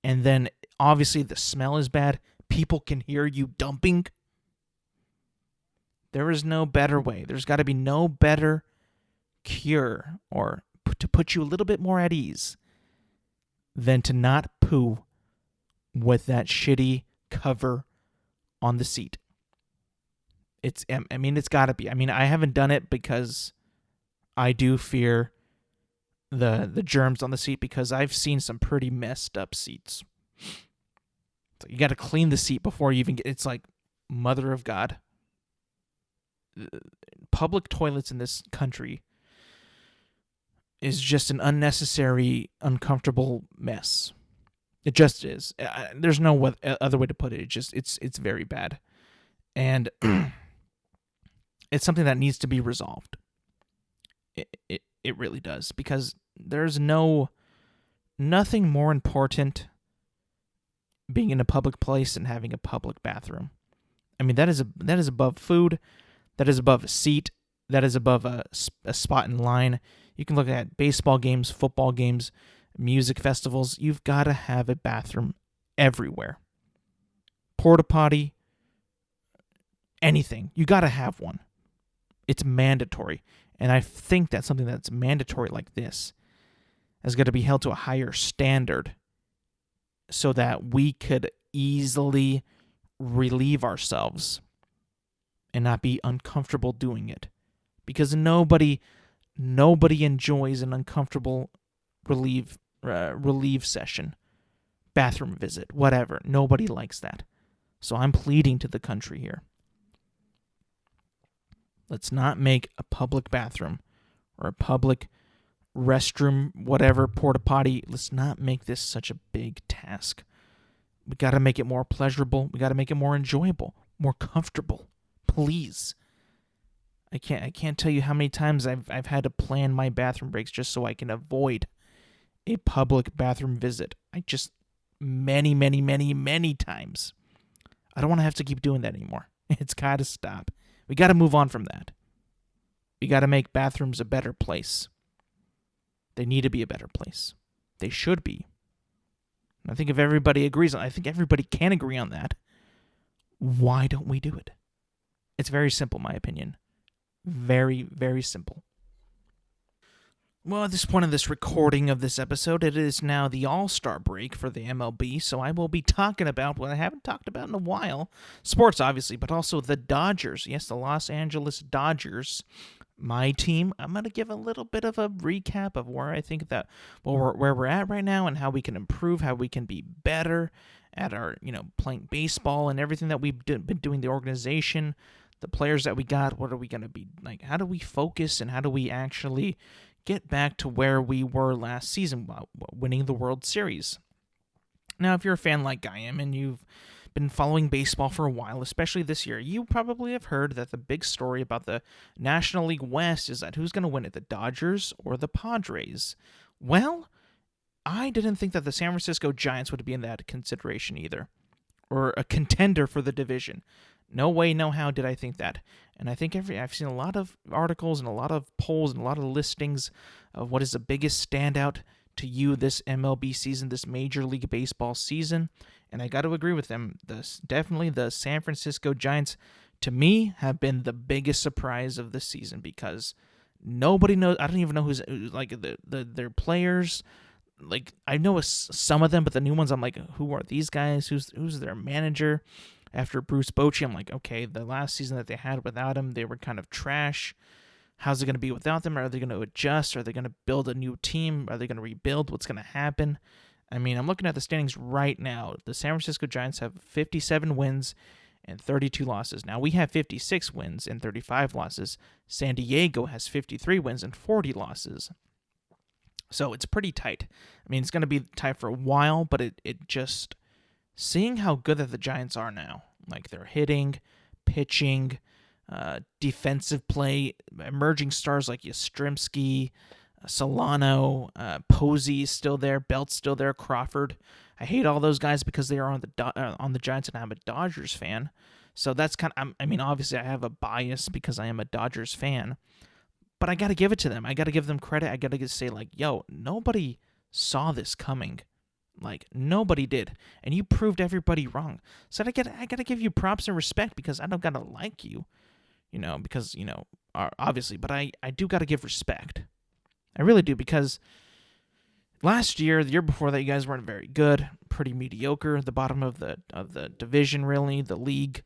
and then obviously the smell is bad, people can hear you dumping, There is no better way. There's got to be no better cure or to put you a little bit more at ease than to not poo with that shitty cover on the seat. It's got to be. I haven't done it because I do fear the germs on the seat, because I've seen some pretty messed up seats. So you got to clean the seat before you even get. It's like, mother of God. Public toilets in this country is just an unnecessary, uncomfortable mess. It just is. There's no other way to put it. It's very bad, and it's something that needs to be resolved. It really does, because there's nothing more important being in a public place than having a public bathroom. That is above food, that is above a seat, that is above a spot in line. You can look at baseball games, football games, music festivals. You've got to have a bathroom everywhere. Porta potty, anything. You got to have one. It's mandatory. And I think that something that's mandatory like this is going to be held to a higher standard so that we could easily relieve ourselves and not be uncomfortable doing it. Because nobody enjoys an uncomfortable relief session, bathroom visit, whatever. Nobody likes that. So I'm pleading to the country here. Let's not make a public bathroom or a public restroom, whatever, porta potty. Let's not make this such a big task. We got to make it more pleasurable. We got to make it more enjoyable, more comfortable. Please. I can't tell you how many times I've had to plan my bathroom breaks just so I can avoid a public bathroom visit. Many, many, many, many times. I don't want to have to keep doing that anymore. It's got to stop. We got to move on from that. We got to make bathrooms a better place. They need to be a better place. They should be. I think if everybody agrees I think everybody can agree on that. Why don't we do it? It's very simple, in my opinion. Very, very simple. Well, at this point of this recording of this episode, it is now the All-Star break for the MLB, so I will be talking about what I haven't talked about in a while. Sports, obviously, but also the Dodgers. Yes, the Los Angeles Dodgers, my team. I'm going to give a little bit of a recap of where I think that, where we're at right now and how we can improve, how we can be better at our, playing baseball and everything that we've been doing, the organization, the players that we got. What are we going to be like? How do we focus and how do we actually get back to where we were last season, winning the World Series? Now, if you're a fan like I am and you've been following baseball for a while, especially this year, you probably have heard that the big story about the National League West is that who's going to win it, the Dodgers or the Padres? Well, I didn't think that the San Francisco Giants would be in that consideration either, or a contender for the division. No way, no how did I think that. And I think I've seen a lot of articles and a lot of polls and a lot of listings of what is the biggest standout to you this MLB season, this Major League Baseball season. And I got to agree with them. Definitely the San Francisco Giants, to me, have been the biggest surprise of the season because nobody knows. I don't even know who's like their players. Like, I know some of them, but the new ones, I'm like, who are these guys? Who's their manager? After Bruce Bochy, I'm like, okay, the last season that they had without him, they were kind of trash. How's it going to be without them? Are they going to adjust? Are they going to build a new team? Are they going to rebuild? What's going to happen? I'm looking at the standings right now. The San Francisco Giants have 57 wins and 32 losses. Now, we have 56 wins and 35 losses. San Diego has 53 wins and 40 losses. So it's pretty tight. It's going to be tight for a while, but it just... Seeing how good that the Giants are now, like they're hitting, pitching, defensive play, emerging stars like Yastrzemski, Solano, Posey is still there, Belt's still there, Crawford. I hate all those guys because they are on the Giants, and I'm a Dodgers fan. So that's kind of, obviously I have a bias because I am a Dodgers fan, but I got to give it to them. I got to give them credit. I got to say yo, nobody saw this coming. Like, nobody did. And you proved everybody wrong. So I got to give you props and respect because I don't got to like you. because, obviously, but I do got to give respect. I really do, because last year, the year before that, you guys weren't very good, pretty mediocre, at the bottom of the division, really, the league.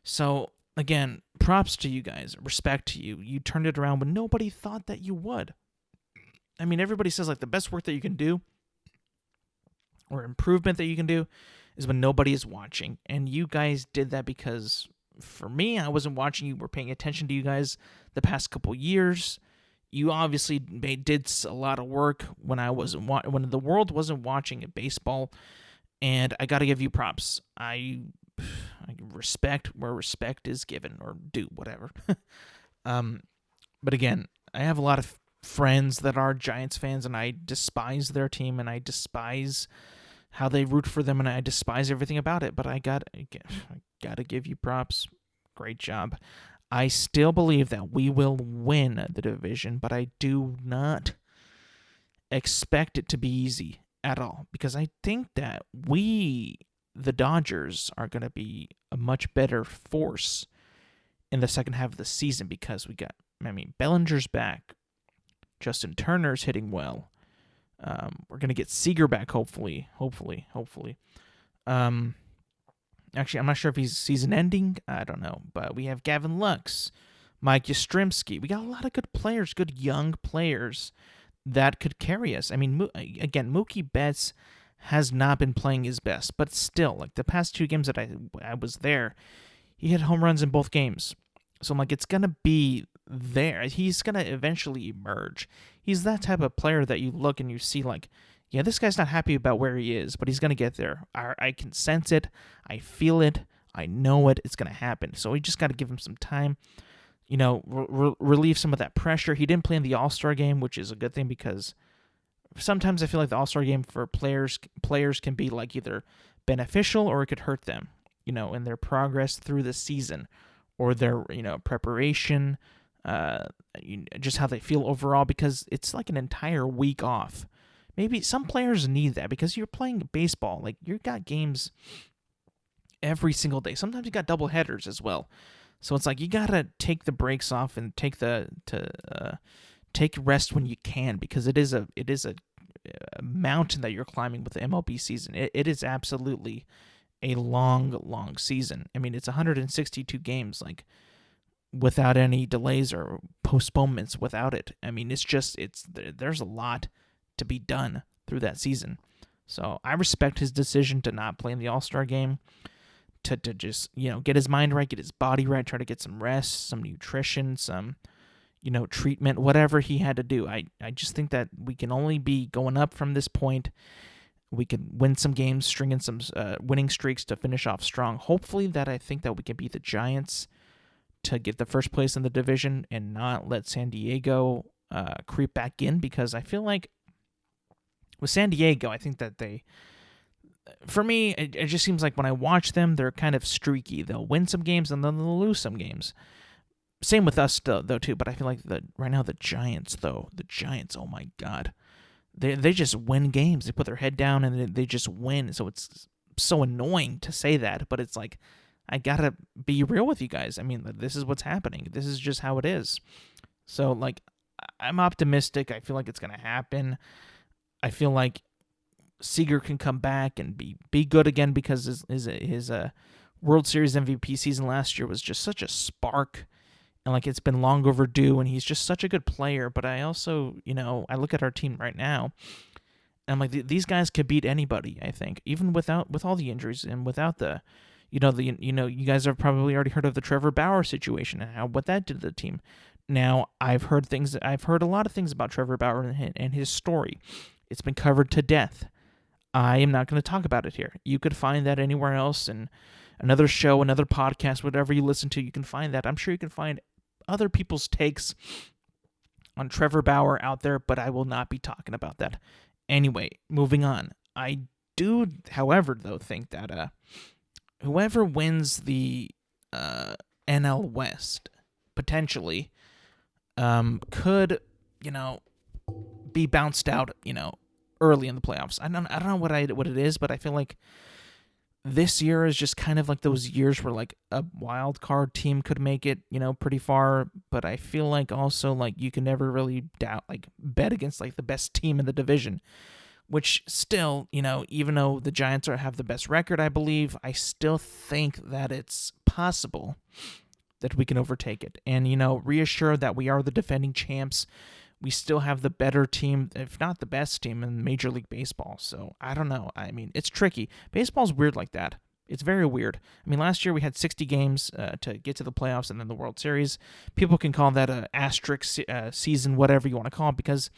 So, again, props to you guys, respect to you. You turned it around when nobody thought that you would. I mean, everybody says, like, the best work that you can do or improvement that you can do is when nobody is watching. And you guys did that because, for me, I wasn't watching. You were paying attention to you guys the past couple years. You obviously did a lot of work when when the world wasn't watching baseball, and I got to give you props. I respect where respect is given, or due, whatever. But again, I have a lot of friends that are Giants fans, and I despise their team, and I despise how they root for them, and I despise everything about it. But I got to give you props. Great job. I still believe that we will win the division, but I do not expect it to be easy at all, because I think that the Dodgers, are going to be a much better force in the second half of the season, because Bellinger's back. Justin Turner's hitting well. We're going to get Seager back, hopefully. Actually, I'm not sure if he's season-ending. I don't know. But we have Gavin Lux, Mike Yastrzemski. We got a lot of good players, good young players that could carry us. I mean, again, Mookie Betts has not been playing his best, but still, like the past 2 games that I was there, he hit home runs in both games. So I'm like, it's going to be there. He's going to eventually emerge. He's that type of player that you look and you see like, yeah, this guy's not happy about where he is, but he's going to get there. I can sense it. I feel it. I know it. It's going to happen. So we just got to give him some time, relieve some of that pressure. He didn't play in the All-Star game, which is a good thing, because sometimes I feel like the All-Star game for players can be like either beneficial or it could hurt them, in their progress through the season, or their, preparation, just how they feel overall, because it's like an entire week off. Maybe some players need that, because you're playing baseball. Like, you got games every single day. Sometimes you got double headers as well. So it's like you got to take the breaks off and take rest when you can, because it is a mountain that you're climbing with the MLB season. It is absolutely a long season. I mean, it's 162 games, like, without any delays or postponements without it. I mean, there's a lot to be done through that season. So I respect his decision to not play in the All-Star game, to just, get his mind right, get his body right, try to get some rest, some nutrition, some, treatment, whatever he had to do. I just think that we can only be going up from this point. We can win some games, string in some winning streaks to finish off strong. Hopefully I think that we can beat the Giants to get the first place in the division and not let San Diego creep back in, because I feel like with San Diego, I think that for me, it just seems like when I watch them, they're kind of streaky. They'll win some games and then they'll lose some games. Same with us, though, too. But I feel like right now the Giants, oh my God, they just win games. They put their head down and they just win. So it's so annoying to say that, but it's like, I gotta be real with you guys. I mean, this is what's happening. This is just how it is. So, like, I'm optimistic. I feel like it's gonna happen. I feel like Seager can come back and be good again, because his World Series MVP season last year was just such a spark, and like it's been long overdue, and he's just such a good player. But I also, I look at our team right now, and I'm like, these guys could beat anybody. I think, even with all the injuries and without the, you guys have probably already heard of the Trevor Bauer situation and what that did to the team. Now, I've heard a lot of things about Trevor Bauer and his story. It's been covered to death. I am not going to talk about it here. You could find that anywhere else, in another show, another podcast, whatever you listen to, you can find that. I'm sure you can find other people's takes on Trevor Bauer out there, but I will not be talking about that. Anyway, moving on. I do, however, though, think that whoever wins the NL West potentially could, be bounced out, early in the playoffs. I don't know what it is, but I feel like This year is just kind of like those years where like a wild card team could make it, pretty far, but I feel like also like you can never really bet against like the best team in the division, which still, even though the Giants have the best record, I believe, I still think that it's possible that we can overtake it. And, reassure that we are the defending champs. We still have the better team, if not the best team in Major League Baseball. So, I don't know. I mean, it's tricky. Baseball's weird like that. It's very weird. I mean, last year we had 60 games to get to the playoffs and then the World Series. People can call that an asterisk season, whatever you want to call it, because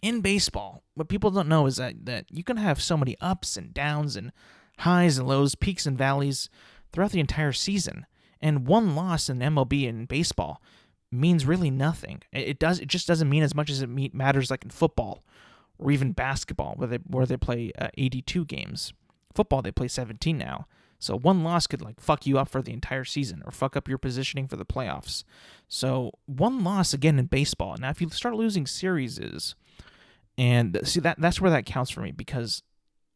in baseball, what people don't know is that you can have so many ups and downs and highs and lows, peaks and valleys throughout the entire season. And one loss in MLB in baseball means really nothing. It just doesn't mean as much as it matters like in football or even basketball, where they play 82 games. Football, they play 17 now. So one loss could like fuck you up for the entire season or fuck up your positioning for the playoffs. So one loss again in baseball. Now, if you start losing series, and see that's where that counts for me, because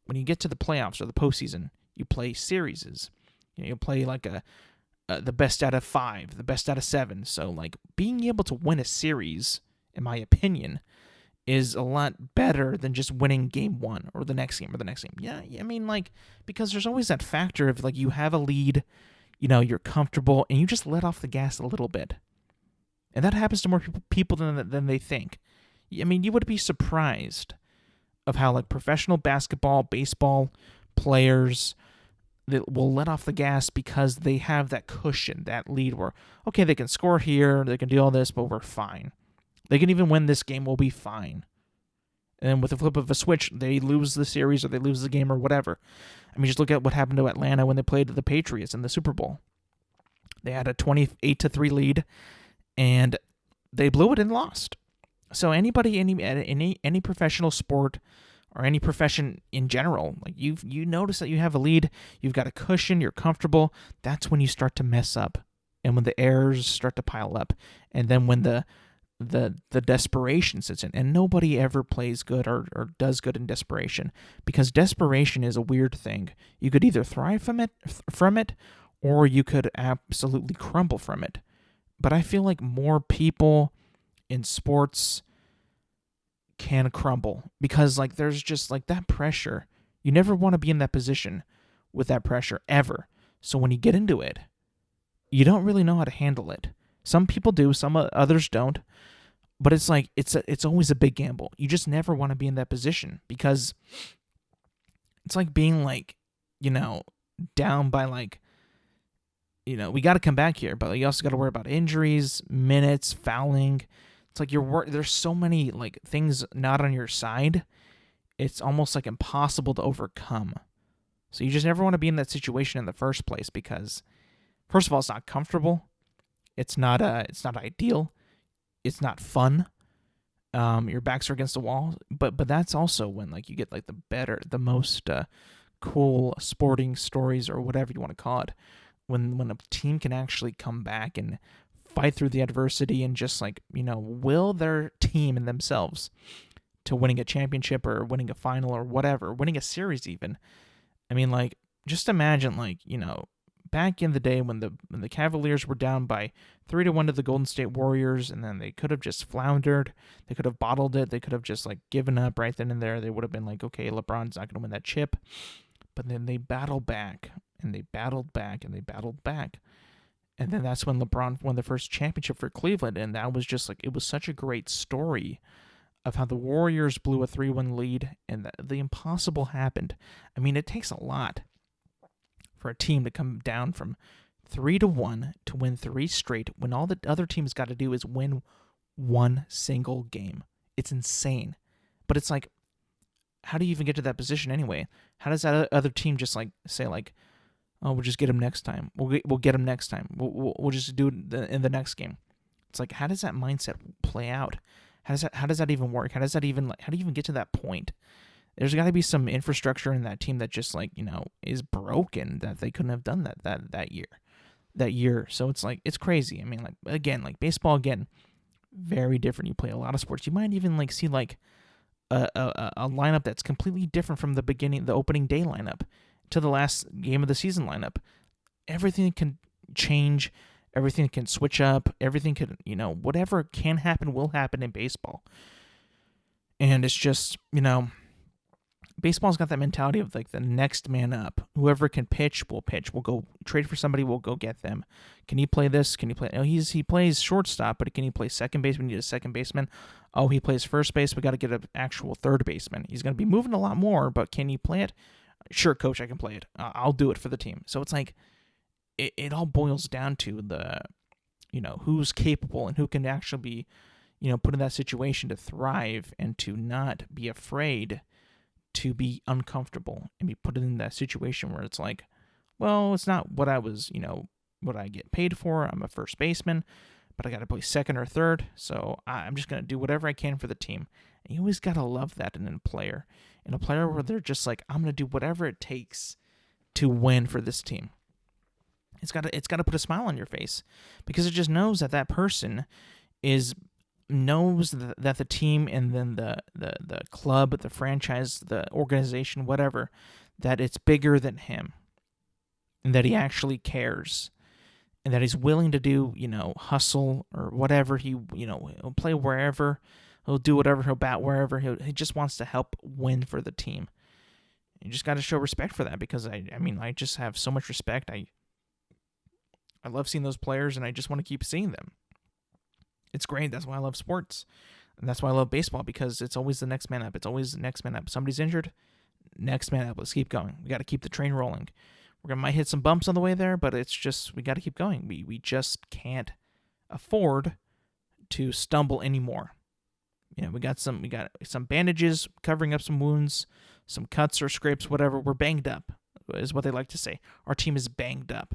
when you get to the playoffs or the postseason, you play series. You play like the best out of 5, the best out of 7. So like being able to win a series, in my opinion, is a lot better than just winning game 1 or the next game or the next game. Yeah, I mean, like, because there's always that factor of like you have a lead, you're comfortable, and you just let off the gas a little bit. And that happens to more people than they think. I mean, you would be surprised of how like professional basketball, baseball players that will let off the gas because they have that cushion, that lead where, okay, they can score here, they can do all this, but we're fine. They can even win this game, we'll be fine. And then with the flip of a switch, they lose the series or they lose the game or whatever. I mean, just look at what happened to Atlanta when they played the Patriots in the Super Bowl. They had a 28-3 lead, and they blew it and lost. So anybody, any professional sport or any profession in general, like you notice that you have a lead, you've got a cushion, you're comfortable, that's when you start to mess up. And when the errors start to pile up. And then when the desperation sits in. And nobody ever plays good or does good in desperation, because desperation is a weird thing. You could either thrive from it or you could absolutely crumble from it. But I feel like more people in sports can crumble because like there's just like that pressure. You never want to be in that position with that pressure ever. So when you get into it, you don't really know how to handle it. Some people do, some others don't. But it's like it's always a big gamble. You just never want to be in that position because it's like being like, down by like, we got to come back here, but you also got to worry about injuries, minutes, fouling. It's like there's so many like things not on your side. It's almost like impossible to overcome. So you just never want to be in that situation in the first place because, first of all, it's not comfortable. It's not ideal. It's not fun. Your backs are against the wall. But that's also when like you get like the most cool sporting stories or whatever you want to call it. When a team can actually come back and fight through the adversity and just like, will their team and themselves to winning a championship or winning a final or whatever, winning a series even. I mean, like, just imagine like, back in the day when the Cavaliers were down by 3-1 to the Golden State Warriors, and then they could have just floundered, they could have bottled it, they could have just like given up right then and there. They would have been like, okay, LeBron's not going to win that chip. But then they battled back, and they battled back, and they battled back. And then that's when LeBron won the first championship for Cleveland, and that was just like, it was such a great story of how the Warriors blew a 3-1 lead, and the impossible happened. I mean, it takes a lot for a team to come down from 3-1 to win 3 straight when all the other team's got to do is win one single game. It's insane. But it's like, how do you even get to that position anyway? How does that other team just like say like, oh, we'll just get him next time. We'll get him next time. We'll just do it in the next game. It's like, how does that mindset play out? How does that even work? How do you even get to that point? There's got to be some infrastructure in that team that just like, is broken, that they couldn't have done that year. So it's like, it's crazy. I mean, like, again, like baseball, again, very different. You play a lot of sports. You might even like see like a lineup that's completely different from the opening day lineup. to the last game of the season lineup. Everything can change. Everything can switch up. Everything can, whatever can happen will happen in baseball. And it's just, baseball's got that mentality of like the next man up. Whoever can pitch will pitch. We'll go trade for somebody. We'll go get them. Can he play this? Can he play? Oh, he plays shortstop, but can he play second base? We need a second baseman. Oh, he plays first base. We got to get an actual third baseman. He's going to be moving a lot more, but can he play it? Sure, coach, I can play it. I'll do it for the team. So it's like it all boils down to the, who's capable and who can actually be, put in that situation to thrive and to not be afraid to be uncomfortable and be put in that situation where it's like, well, it's not what I was, what I get paid for. I'm a first baseman, but I got to play second or third. So I'm just going to do whatever I can for the team. And you always got to love that in a player. In a player where they're just like, I'm going to do whatever it takes to win for this team. It's got to put a smile on your face because it just knows that that person knows that the team and then the club, the franchise, the organization, whatever, that it's bigger than him and that he actually cares and that he's willing to do, hustle or whatever. He'll play wherever, he'll do whatever, he'll bat wherever, he just wants to help win for the team. You just got to show respect for that because I just have so much respect. I love seeing those players, and I just want to keep seeing them. It's great. That's why I love sports. And that's why I love baseball, because it's always the next man up. It's always the next man up. Somebody's injured, next man up. Let's keep going. We got to keep the train rolling. Might hit some bumps on the way there, but it's just, we got to keep going. We just can't afford to stumble anymore. We got some bandages covering up some wounds, some cuts or scrapes, whatever. We're banged up, is what they like to say. Our team is banged up.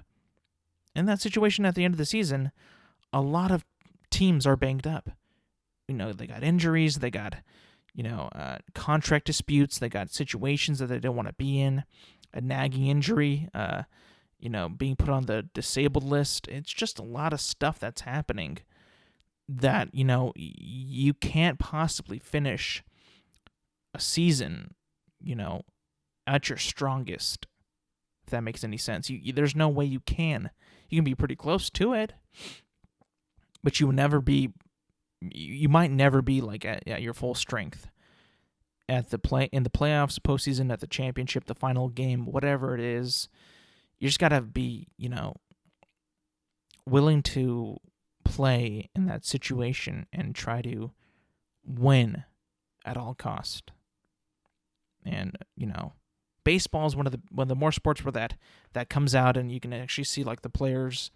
In that situation at the end of the season, a lot of teams are banged up. They got injuries, they got, contract disputes, they got situations that they don't want to be in, a nagging injury, being put on the disabled list. It's just a lot of stuff that's happening that, you can't possibly finish a season, at your strongest, if that makes any sense. There's no way you can. You can be pretty close to it, but you might never be like at your full strength in the playoffs, postseason, at the championship, the final game, whatever it is. You just got to be, willing to play in that situation and try to win at all cost. And, baseball is one of the more sports where that comes out, and you can actually see like the players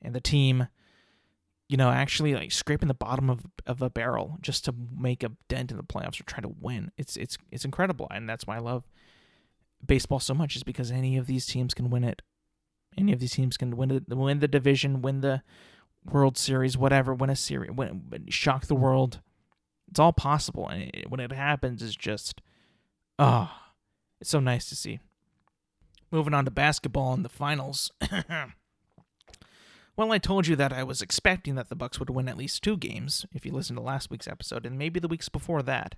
and the team, actually like scraping the bottom of a barrel just to make a dent in the playoffs or try to win. It's incredible, and that's why I love baseball so much, is because any of these teams can win it. Any of these teams can win the division, win the World Series, whatever, win a series, shock the world. It's all possible, and when it happens, it's just, it's so nice to see. Moving on to basketball in the finals. Well, I told you that I was expecting that the Bucks would win at least 2 games, if you listened to last week's episode, and maybe the weeks before that.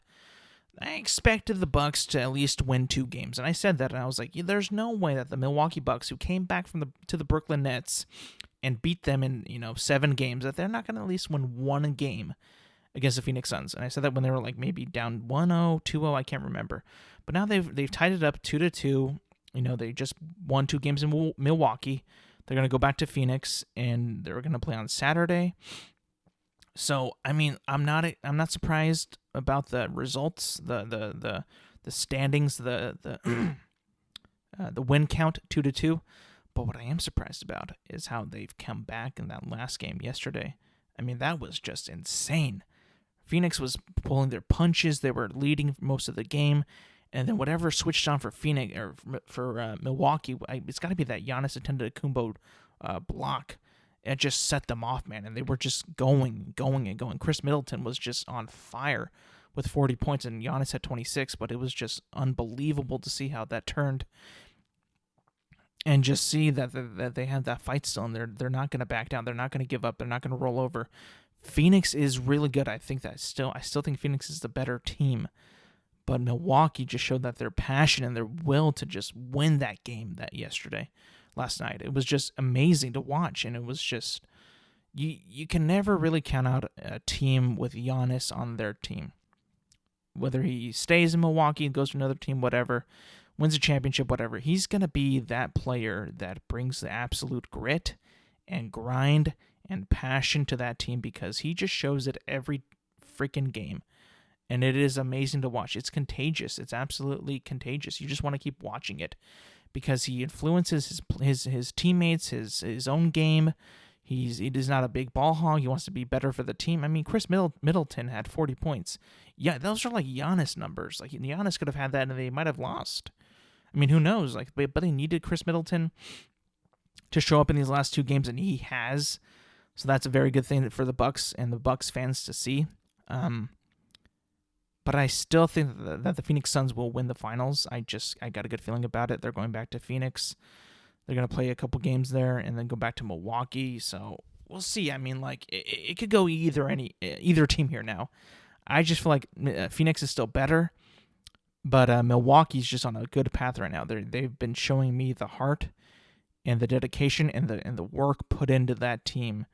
I expected the Bucks to at least win 2 games, and I said that, and I was like, there's no way that the Milwaukee Bucks, who came back to the Brooklyn Nets and beat them in 7 games, that they're not going to at least win 1 game against the Phoenix Suns. And I said that when they were like maybe down 1-0, 2-0, I can't remember. But now they've tied it up 2-2. They just won 2 games in Milwaukee. They're going to go back to Phoenix, and they're going to play on Saturday. So, I'm not surprised about the results, the standings, the win count 2-2. But what I am surprised about is how they've come back in that last game yesterday. That was just insane. Phoenix was pulling their punches. They were leading most of the game. And then whatever switched on for Phoenix or for Milwaukee, it's got to be that Giannis Antetokounmpo block. It just set them off, man. And they were just going. Chris Middleton was just on fire with 40 points, and Giannis had 26. But it was just unbelievable to see how that turned. And just see that they have that fight still, and they're not going to back down. They're not going to give up. They're not going to roll over. Phoenix is really good. I still think Phoenix is the better team. But Milwaukee just showed that their passion and their will to just win that game last night. It was just amazing to watch, and it was just you can never really count out a team with Giannis on their team. Whether he stays in Milwaukee and goes to another team, whatever, wins a championship, whatever, he's going to be that player that brings the absolute grit and grind and passion to that team because he just shows it every freaking game. And it is amazing to watch. It's contagious. It's absolutely contagious. You just want to keep watching it because he influences his teammates, his own game. He is not a big ball hog. He wants to be better for the team. I mean, Chris Middleton had 40 points. Yeah, those are like Giannis numbers. Like Giannis could have had that and they might have lost. I mean, who knows? Like, but they needed Chris Middleton to show up in these last two games, and he has. So that's a very good thing for the Bucks and the Bucks fans to see. But I still think that the Phoenix Suns will win the finals. I got a good feeling about it. They're going back to Phoenix. They're going to play a couple games there and then go back to Milwaukee. So we'll see. I mean, like, it could go either team here now. I just feel like Phoenix is still better, but Milwaukee's just on a good path right now. They've been showing me the heart and the dedication and the work put into that team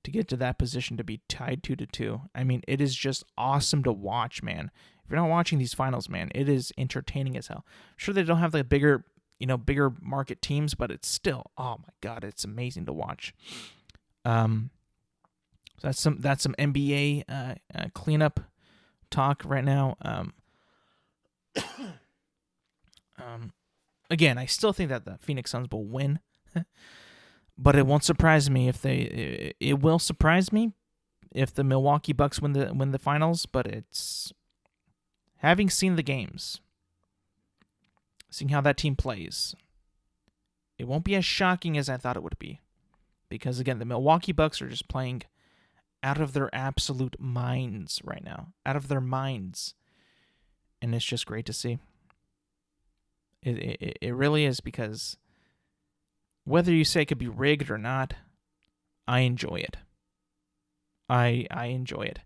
to get to that position to be tied 2-2. I mean, it is just awesome to watch, man. If you're not watching these finals, man, it is entertaining as hell. I'm sure they don't have the bigger market teams, but it's still, oh my god, it's amazing to watch. So that's some NBA cleanup talk right now. Again, I still think that the Phoenix Suns will win. But it won't surprise me it will surprise me if the Milwaukee Bucks win the finals, but it's having seen the games, seeing how that team plays, it won't be as shocking as I thought it would be. Because again, the Milwaukee Bucks are just playing out of their absolute minds right now. Out of their minds. And it's just great to see. It really is, because whether you say it could be rigged or not, I enjoy it. I enjoy it.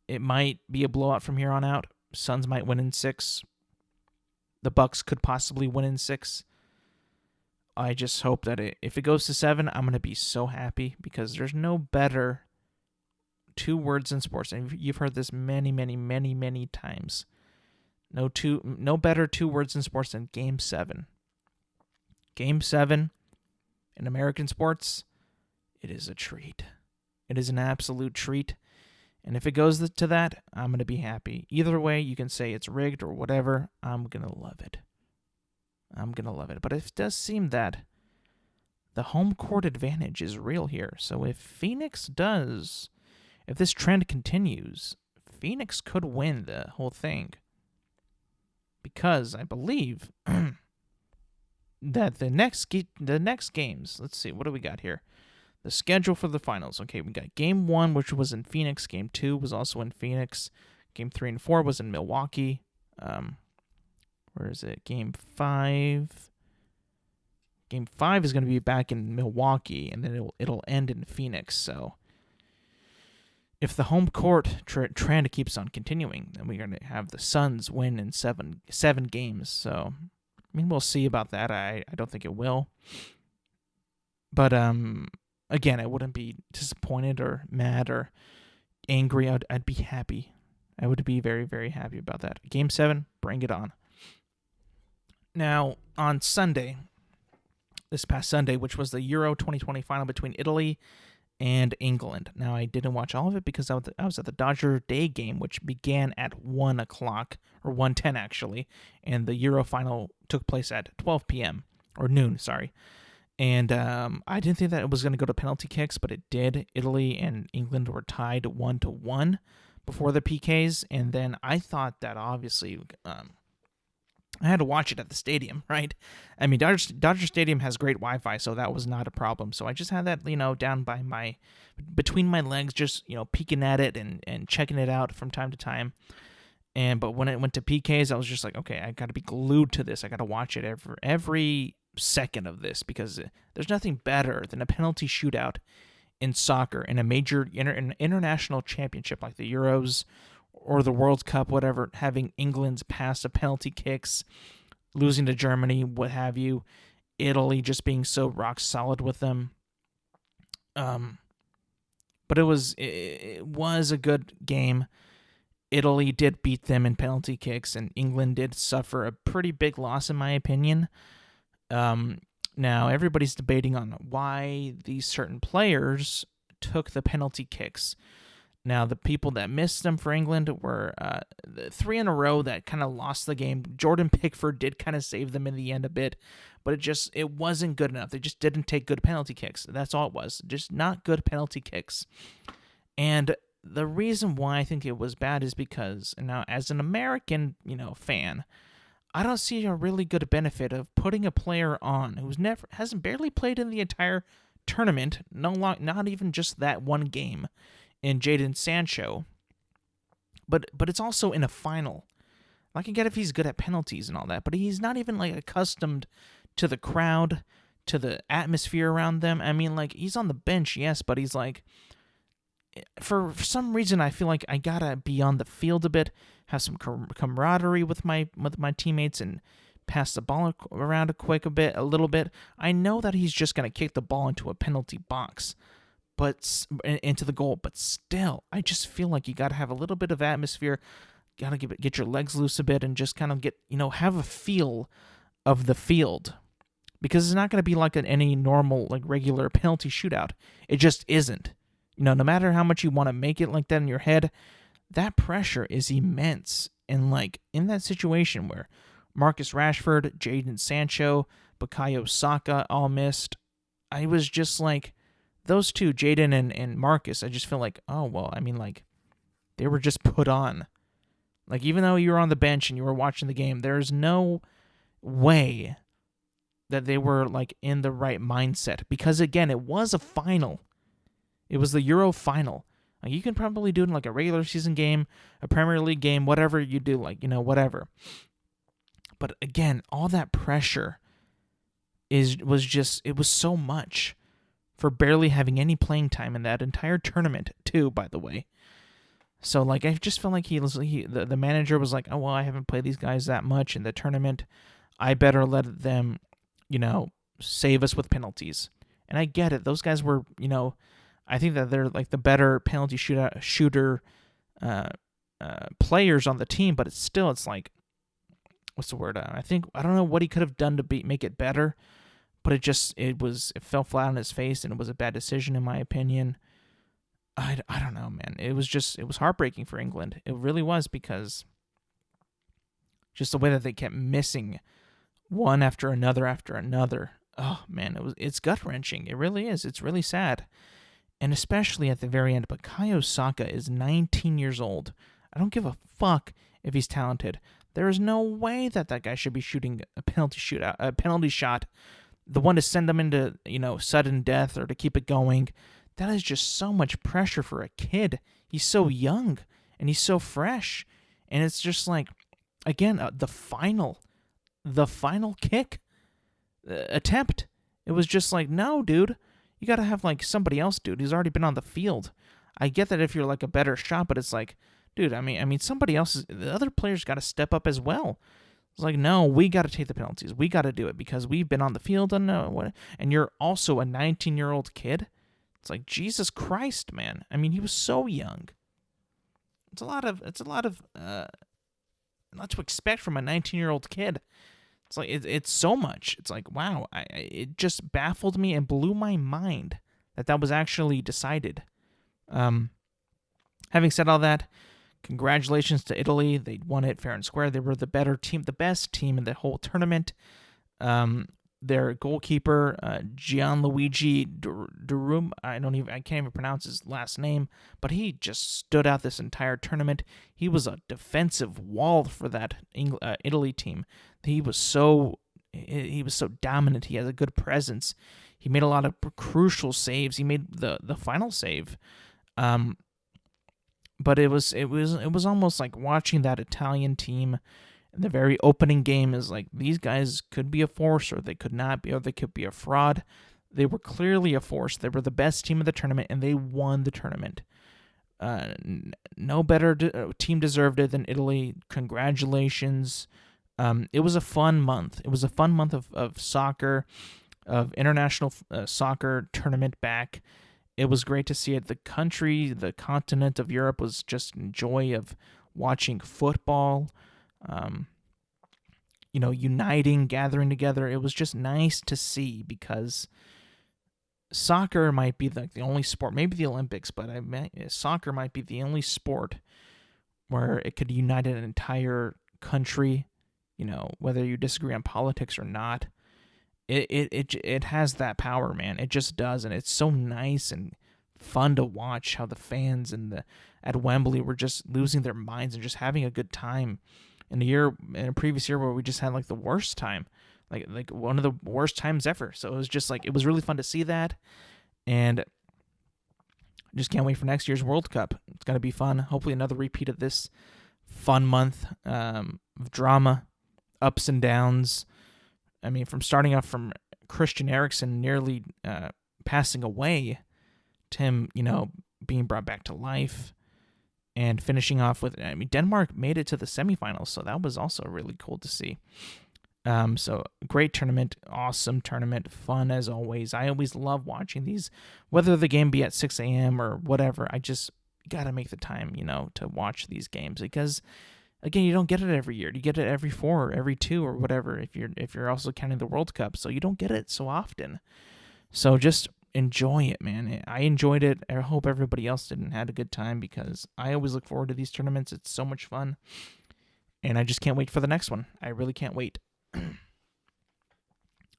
It might be a blowout from here on out. Suns might win in 6. The Bucks could possibly win in 6. I just hope that if it goes to 7, I'm going to be so happy, because there's no better 2 words in sports. And you've heard this many, many, many, many times. No better 2 words in sports than Game 7. Game 7 in American sports, it is a treat. It is an absolute treat. And if it goes to that, I'm going to be happy. Either way, you can say it's rigged or whatever. I'm going to love it. But it does seem that the home court advantage is real here. So if this trend continues, Phoenix could win the whole thing. Because I believe that the next games, let's see, what do we got here? The schedule for the finals. Okay, we got Game 1, which was in Phoenix. Game 2 was also in Phoenix. Game 3 and 4 was in Milwaukee. Where is it? Game 5. Game 5 is going to be back in Milwaukee, and then it'll end in Phoenix. So if the home court trend keeps on continuing, then we're going to have the Suns win in seven games. So I mean, we'll see about that. I don't think it will. But again, I wouldn't be disappointed or mad or angry. I'd be happy. I would be very, very happy about that. Game 7, bring it on. Now, on Sunday, this past Sunday, which was the Euro 2020 final between Italy and England. Now, I didn't watch all of it because I was at the Dodger Day game, which began at 1 o'clock, or 1:10 actually, and the Euro final took place at 12 p.m., or noon, sorry. And I didn't think that it was going to go to penalty kicks, but it did. Italy and England were tied 1-1 before the PKs, and then I thought that obviously I had to watch it at the stadium, right? I mean, Dodger Stadium has great Wi-Fi, so that was not a problem. So I just had that, down by between my legs, just, peeking at it and checking it out from time to time. But when it went to PKs, I was just like, okay, I got to be glued to this. I got to watch it every second of this, because there's nothing better than a penalty shootout in soccer in a major international championship like the Euros or the World Cup, whatever, having England's pass of penalty kicks, losing to Germany, what have you, Italy just being so rock solid with them. But it was a good game. Italy did beat them in penalty kicks, and England did suffer a pretty big loss, in my opinion. Now, everybody's debating on why these certain players took the penalty kicks. Now, the people that missed them for England were the 3 in a row that kind of lost the game. Jordan Pickford did kind of save them in the end a bit, but it wasn't good enough. They just didn't take good penalty kicks. That's all it was. Just not good penalty kicks. And the reason why I think it was bad is because, now, as an American, fan, I don't see a really good benefit of putting a player on who's hasn't barely played in the entire tournament, not even just that one game, in Jadon Sancho, but it's also in a final. I can get if he's good at penalties and all that, but he's not even accustomed to the crowd, to the atmosphere around them. I mean, he's on the bench, yes, but he's for some reason I feel like I gotta be on the field a bit, have some camaraderie with my teammates, and pass the ball around a little bit. I know that he's just gonna kick the ball into a penalty box, but into the goal. But still, I just feel like you got to have a little bit of atmosphere, got to get your legs loose a bit, and just kind of get, have a feel of the field. Because it's not going to be like any normal, regular penalty shootout. It just isn't. No matter how much you want to make it like that in your head, that pressure is immense. And in that situation where Marcus Rashford, Jadon Sancho, Bukayo Saka all missed, I was just those two, Jadon and Marcus, I just feel they were just put on. Even though you were on the bench and you were watching the game, there's no way that they were, in the right mindset. Because, again, it was a final. It was the Euro final. You can probably do it in, a regular season game, a Premier League game, whatever you do, whatever. But, again, all that pressure was so much for barely having any playing time in that entire tournament, too, by the way. So, I just felt like the manager was like, oh, well, I haven't played these guys that much in the tournament. I better let them, save us with penalties. And I get it. Those guys were, I think that they're, the better penalty shooter players on the team, but it's what's the word? I don't know what he could have done to make it better. But it fell flat on his face, and it was a bad decision in my opinion. I don't know, man. It was heartbreaking for England. It really was, because just the way that they kept missing one after another. Oh man, it's gut wrenching. It really is. It's really sad, and especially at the very end. Bukayo Saka is 19 years old. I don't give a fuck if he's talented. There is no way that guy should be shooting a penalty shot. The one to send them into, sudden death or to keep it going. That is just so much pressure for a kid. He's so young and he's so fresh. And it's just again, the final kick attempt. It was just no, dude. You got to have somebody else, dude. He's already been on the field. I get that if you're a better shot, but it's dude, I mean, somebody else, the other players got to step up as well. It's no, we got to take the penalties. We got to do it because we've been on the field and you're also a 19-year-old kid. It's Jesus Christ, man. I mean, he was so young. It's a lot to expect from a 19-year-old kid. It's it's so much. It's wow. It just baffled me and blew my mind that was actually decided. Having said all that, congratulations to Italy. They won it fair and square. They were the better team, the best team in the whole tournament. Their goalkeeper, Gianluigi Durum, I can't even pronounce his last name, but he just stood out this entire tournament. He was a defensive wall for that Italy team. He was so dominant. He has a good presence. He made a lot of crucial saves. He made the final save. But it was almost like watching that Italian team in the very opening game is these guys could be a force, or they could not be, or they could be a fraud. They were clearly a force. They were the best team of the tournament, and they won the tournament. No better team deserved it than Italy. Congratulations. It was a fun month. It was a fun month of soccer, of international soccer tournament back. It was great to see it. The country, the continent of Europe was just in joy of watching football, uniting, gathering together. It was just nice to see because soccer might be like the only sport, maybe the Olympics, but soccer might be the only sport where it could unite an entire country, whether you disagree on politics or not. It has that power, man. It just does, and it's so nice and fun to watch how the fans at Wembley were just losing their minds and just having a good time. In a previous year where we just had like the worst time, like one of the worst times ever. So it was just like, it was really fun to see that, and just can't wait for next year's World Cup. It's gonna be fun. Hopefully another repeat of this fun month of drama, ups and downs. I mean, from starting off from Christian Eriksen nearly passing away to him, being brought back to life, and finishing off with, Denmark made it to the semifinals, so that was also really cool to see. So great tournament, awesome tournament, fun as always. I always love watching these, whether the game be at 6 a.m. or whatever. I just gotta make the time, to watch these games because, again, you don't get it every year. You get it every 4 or every 2 or whatever, if you're also counting the World Cup. So you don't get it so often. So just enjoy it, man. I enjoyed it. I hope everybody else did and had a good time because I always look forward to these tournaments. It's so much fun. And I just can't wait for the next one. I really can't wait.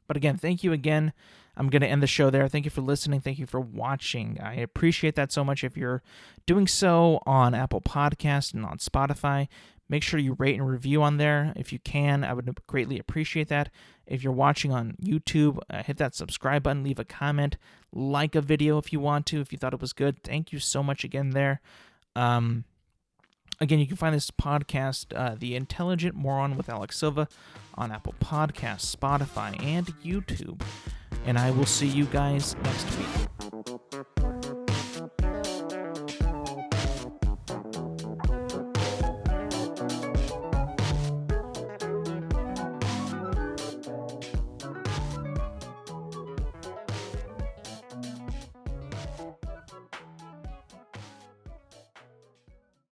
But again, thank you again. I'm going to end the show there. Thank you for listening. Thank you for watching. I appreciate that so much. If you're doing so on Apple Podcasts and on Spotify, make sure you rate and review on there. If you can, I would greatly appreciate that. If you're watching on YouTube, hit that subscribe button, leave a comment, like a video if you want to, if you thought it was good. Thank you so much again there. Again, you can find this podcast, The Intelligent Moron with Alex Silva, on Apple Podcasts, Spotify, and YouTube. And I will see you guys next week.